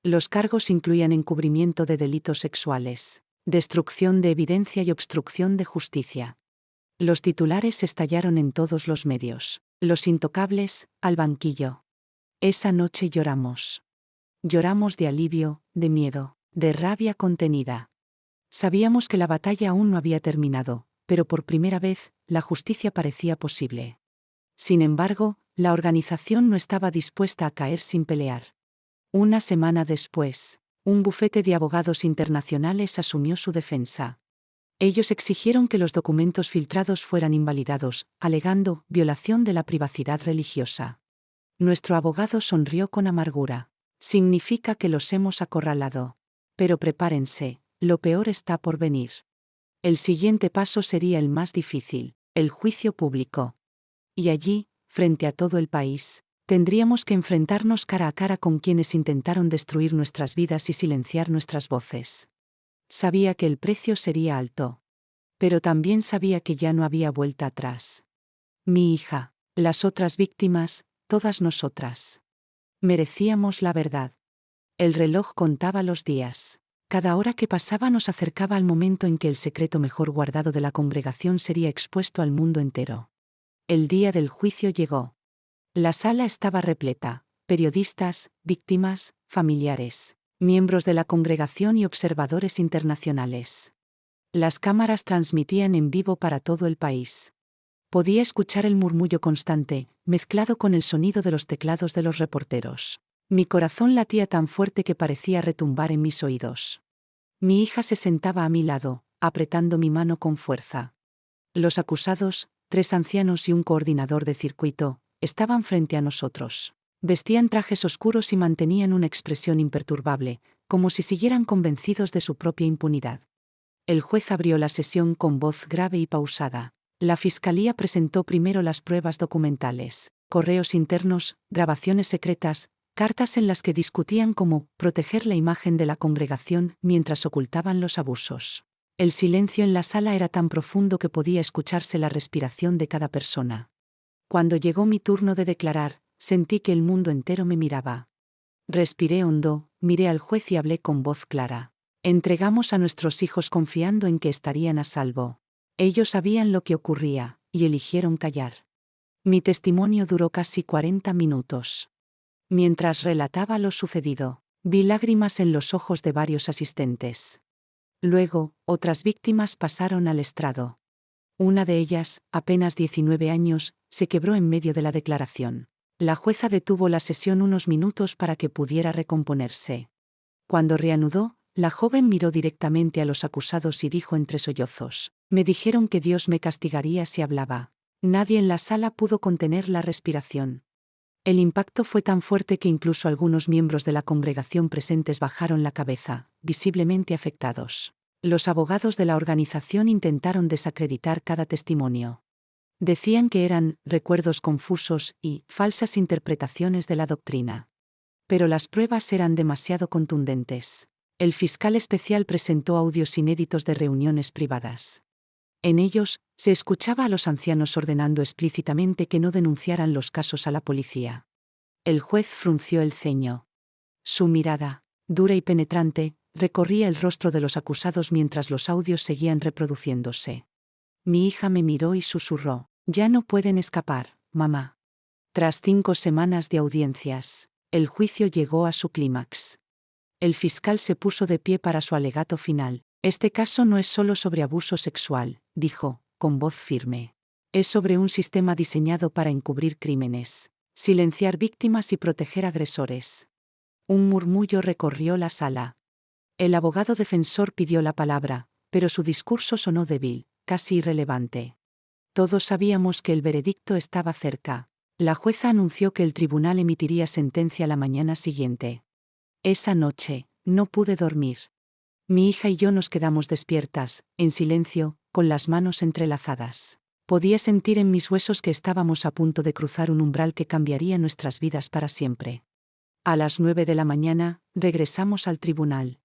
Los cargos incluían encubrimiento de delitos sexuales, destrucción de evidencia y obstrucción de justicia. Los titulares estallaron en todos los medios. Los intocables, al banquillo. Esa noche lloramos. Lloramos de alivio, de miedo, de rabia contenida. Sabíamos que la batalla aún no había terminado, pero por primera vez, la justicia parecía posible. Sin embargo, la organización no estaba dispuesta a caer sin pelear. Una semana después, un bufete de abogados internacionales asumió su defensa. Ellos exigieron que los documentos filtrados fueran invalidados, alegando violación de la privacidad religiosa. Nuestro abogado sonrió con amargura. Significa que los hemos acorralado. Pero prepárense, lo peor está por venir. El siguiente paso sería el más difícil, el juicio público. Y allí, frente a todo el país, tendríamos que enfrentarnos cara a cara con quienes intentaron destruir nuestras vidas y silenciar nuestras voces. Sabía que el precio sería alto. Pero también sabía que ya no había vuelta atrás. Mi hija, las otras víctimas, todas nosotras. Merecíamos la verdad. El reloj contaba los días. Cada hora que pasaba nos acercaba al momento en que el secreto mejor guardado de la congregación sería expuesto al mundo entero. El día del juicio llegó. La sala estaba repleta: periodistas, víctimas, familiares, miembros de la congregación y observadores internacionales. Las cámaras transmitían en vivo para todo el país. Podía escuchar el murmullo constante, mezclado con el sonido de los teclados de los reporteros. Mi corazón latía tan fuerte que parecía retumbar en mis oídos. Mi hija se sentaba a mi lado, apretando mi mano con fuerza. Los acusados, 3 ancianos y un coordinador de circuito, estaban frente a nosotros. Vestían trajes oscuros y mantenían una expresión imperturbable, como si siguieran convencidos de su propia impunidad. El juez abrió la sesión con voz grave y pausada. La fiscalía presentó primero las pruebas documentales: correos internos, grabaciones secretas, cartas en las que discutían cómo proteger la imagen de la congregación mientras ocultaban los abusos. El silencio en la sala era tan profundo que podía escucharse la respiración de cada persona. Cuando llegó mi turno de declarar, sentí que el mundo entero me miraba. Respiré hondo, miré al juez y hablé con voz clara. Entregamos a nuestros hijos confiando en que estarían a salvo. Ellos sabían lo que ocurría, y eligieron callar. Mi testimonio duró casi 40 minutos. Mientras relataba lo sucedido, vi lágrimas en los ojos de varios asistentes. Luego, otras víctimas pasaron al estrado. Una de ellas, apenas 19 años, se quebró en medio de la declaración. La jueza detuvo la sesión unos minutos para que pudiera recomponerse. Cuando reanudó, la joven miró directamente a los acusados y dijo entre sollozos: «Me dijeron que Dios me castigaría si hablaba». Nadie en la sala pudo contener la respiración. El impacto fue tan fuerte que incluso algunos miembros de la congregación presentes bajaron la cabeza, visiblemente afectados. Los abogados de la organización intentaron desacreditar cada testimonio. Decían que eran recuerdos confusos y falsas interpretaciones de la doctrina. Pero las pruebas eran demasiado contundentes. El fiscal especial presentó audios inéditos de reuniones privadas. En ellos, se escuchaba a los ancianos ordenando explícitamente que no denunciaran los casos a la policía. El juez frunció el ceño. Su mirada, dura y penetrante, recorría el rostro de los acusados mientras los audios seguían reproduciéndose. Mi hija me miró y susurró: «Ya no pueden escapar, mamá». Tras 5 semanas de audiencias, el juicio llegó a su clímax. El fiscal se puso de pie para su alegato final. «Este caso no es solo sobre abuso sexual», dijo, con voz firme. Es sobre un sistema diseñado para encubrir crímenes, silenciar víctimas y proteger agresores. Un murmullo recorrió la sala. El abogado defensor pidió la palabra, pero su discurso sonó débil, casi irrelevante. Todos sabíamos que el veredicto estaba cerca. La jueza anunció que el tribunal emitiría sentencia la mañana siguiente. Esa noche, no pude dormir. Mi hija y yo nos quedamos despiertas, en silencio, con las manos entrelazadas. Podía sentir en mis huesos que estábamos a punto de cruzar un umbral que cambiaría nuestras vidas para siempre. A las 9 de la mañana, regresamos al tribunal.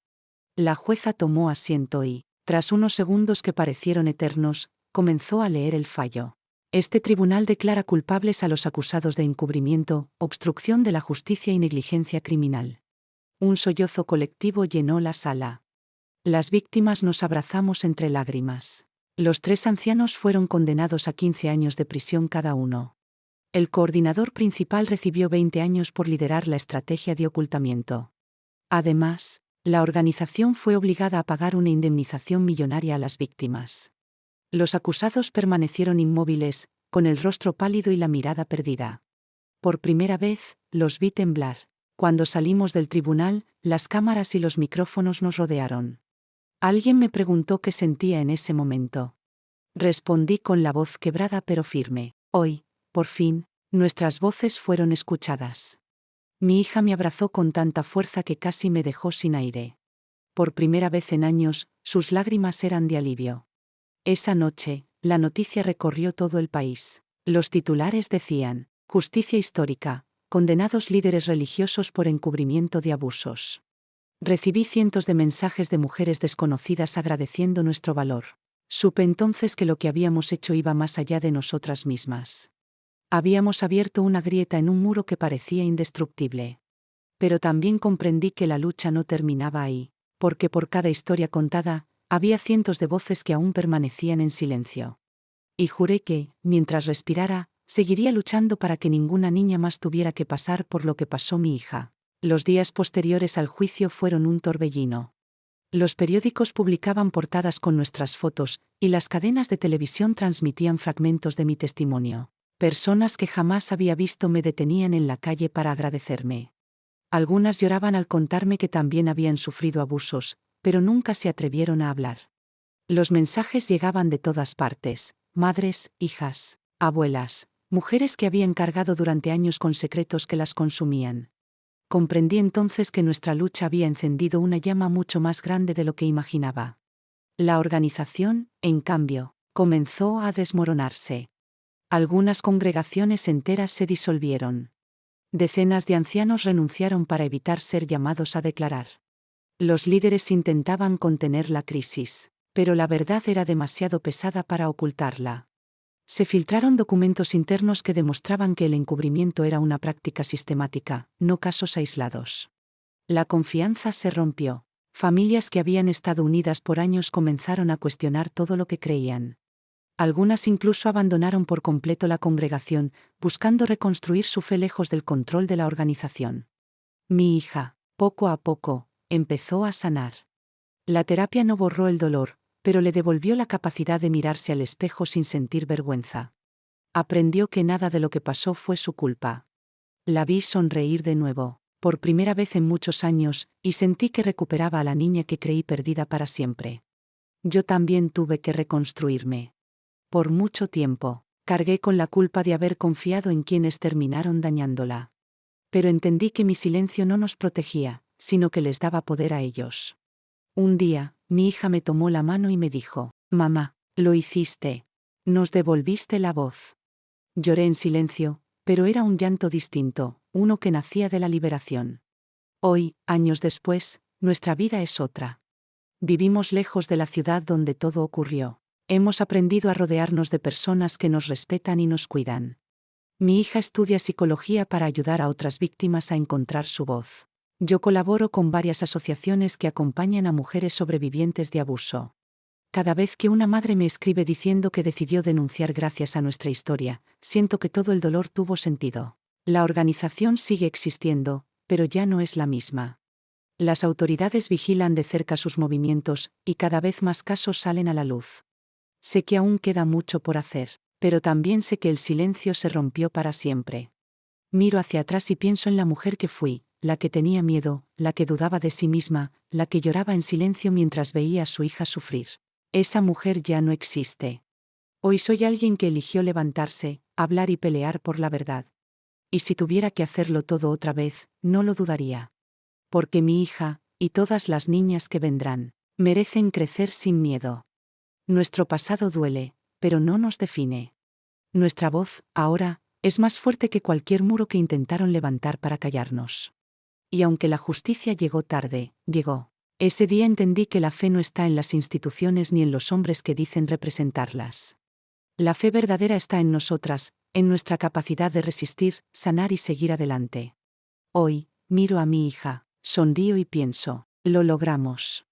La jueza tomó asiento y, tras unos segundos que parecieron eternos, comenzó a leer el fallo. Este tribunal declara culpables a los acusados de encubrimiento, obstrucción de la justicia y negligencia criminal. Un sollozo colectivo llenó la sala. Las víctimas nos abrazamos entre lágrimas. Los 3 ancianos fueron condenados a 15 años de prisión cada uno. El coordinador principal recibió 20 años por liderar la estrategia de ocultamiento. Además, la organización fue obligada a pagar una indemnización millonaria a las víctimas. Los acusados permanecieron inmóviles, con el rostro pálido y la mirada perdida. Por primera vez, los vi temblar. Cuando salimos del tribunal, las cámaras y los micrófonos nos rodearon. Alguien me preguntó qué sentía en ese momento. Respondí con la voz quebrada pero firme. Hoy, por fin, nuestras voces fueron escuchadas. Mi hija me abrazó con tanta fuerza que casi me dejó sin aire. Por primera vez en años, sus lágrimas eran de alivio. Esa noche, la noticia recorrió todo el país. Los titulares decían: justicia histórica, condenados líderes religiosos por encubrimiento de abusos. Recibí cientos de mensajes de mujeres desconocidas agradeciendo nuestro valor. Supe entonces que lo que habíamos hecho iba más allá de nosotras mismas. Habíamos abierto una grieta en un muro que parecía indestructible. Pero también comprendí que la lucha no terminaba ahí, porque por cada historia contada, había cientos de voces que aún permanecían en silencio. Y juré que, mientras respirara, seguiría luchando para que ninguna niña más tuviera que pasar por lo que pasó mi hija. Los días posteriores al juicio fueron un torbellino. Los periódicos publicaban portadas con nuestras fotos, y las cadenas de televisión transmitían fragmentos de mi testimonio. Personas que jamás había visto me detenían en la calle para agradecerme. Algunas lloraban al contarme que también habían sufrido abusos, pero nunca se atrevieron a hablar. Los mensajes llegaban de todas partes: madres, hijas, abuelas, mujeres que habían cargado durante años con secretos que las consumían. Comprendí entonces que nuestra lucha había encendido una llama mucho más grande de lo que imaginaba. La organización, en cambio, comenzó a desmoronarse. Algunas congregaciones enteras se disolvieron. Decenas de ancianos renunciaron para evitar ser llamados a declarar. Los líderes intentaban contener la crisis, pero la verdad era demasiado pesada para ocultarla. Se filtraron documentos internos que demostraban que el encubrimiento era una práctica sistemática, no casos aislados. La confianza se rompió. Familias que habían estado unidas por años comenzaron a cuestionar todo lo que creían. Algunas incluso abandonaron por completo la congregación, buscando reconstruir su fe lejos del control de la organización. Mi hija, poco a poco, empezó a sanar. La terapia no borró el dolor, pero le devolvió la capacidad de mirarse al espejo sin sentir vergüenza. Aprendió que nada de lo que pasó fue su culpa. La vi sonreír de nuevo, por primera vez en muchos años, y sentí que recuperaba a la niña que creí perdida para siempre. Yo también tuve que reconstruirme. Por mucho tiempo, cargué con la culpa de haber confiado en quienes terminaron dañándola. Pero entendí que mi silencio no nos protegía, sino que les daba poder a ellos. Un día, mi hija me tomó la mano y me dijo: mamá, lo hiciste. Nos devolviste la voz. Lloré en silencio, pero era un llanto distinto, uno que nacía de la liberación. Hoy, años después, nuestra vida es otra. Vivimos lejos de la ciudad donde todo ocurrió. Hemos aprendido a rodearnos de personas que nos respetan y nos cuidan. Mi hija estudia psicología para ayudar a otras víctimas a encontrar su voz. Yo colaboro con varias asociaciones que acompañan a mujeres sobrevivientes de abuso. Cada vez que una madre me escribe diciendo que decidió denunciar gracias a nuestra historia, siento que todo el dolor tuvo sentido. La organización sigue existiendo, pero ya no es la misma. Las autoridades vigilan de cerca sus movimientos, y cada vez más casos salen a la luz. Sé que aún queda mucho por hacer, Pero también sé que el silencio se rompió para siempre. Miro hacia atrás y pienso en la mujer que fui, la que tenía miedo, la que dudaba de sí misma, la que lloraba en silencio mientras veía a su hija sufrir. Esa mujer ya no existe. Hoy soy alguien que eligió levantarse, hablar y pelear por la verdad. Y si tuviera que hacerlo todo otra vez, no lo dudaría. Porque mi hija, y todas las niñas que vendrán, merecen crecer sin miedo. Nuestro pasado duele, pero no nos define. Nuestra voz, ahora, es más fuerte que cualquier muro que intentaron levantar para callarnos. Y aunque la justicia llegó tarde, llegó. Ese día entendí que la fe no está en las instituciones ni en los hombres que dicen representarlas. La fe verdadera está en nosotras, en nuestra capacidad de resistir, sanar y seguir adelante. Hoy, miro a mi hija, sonrío y pienso, lo logramos.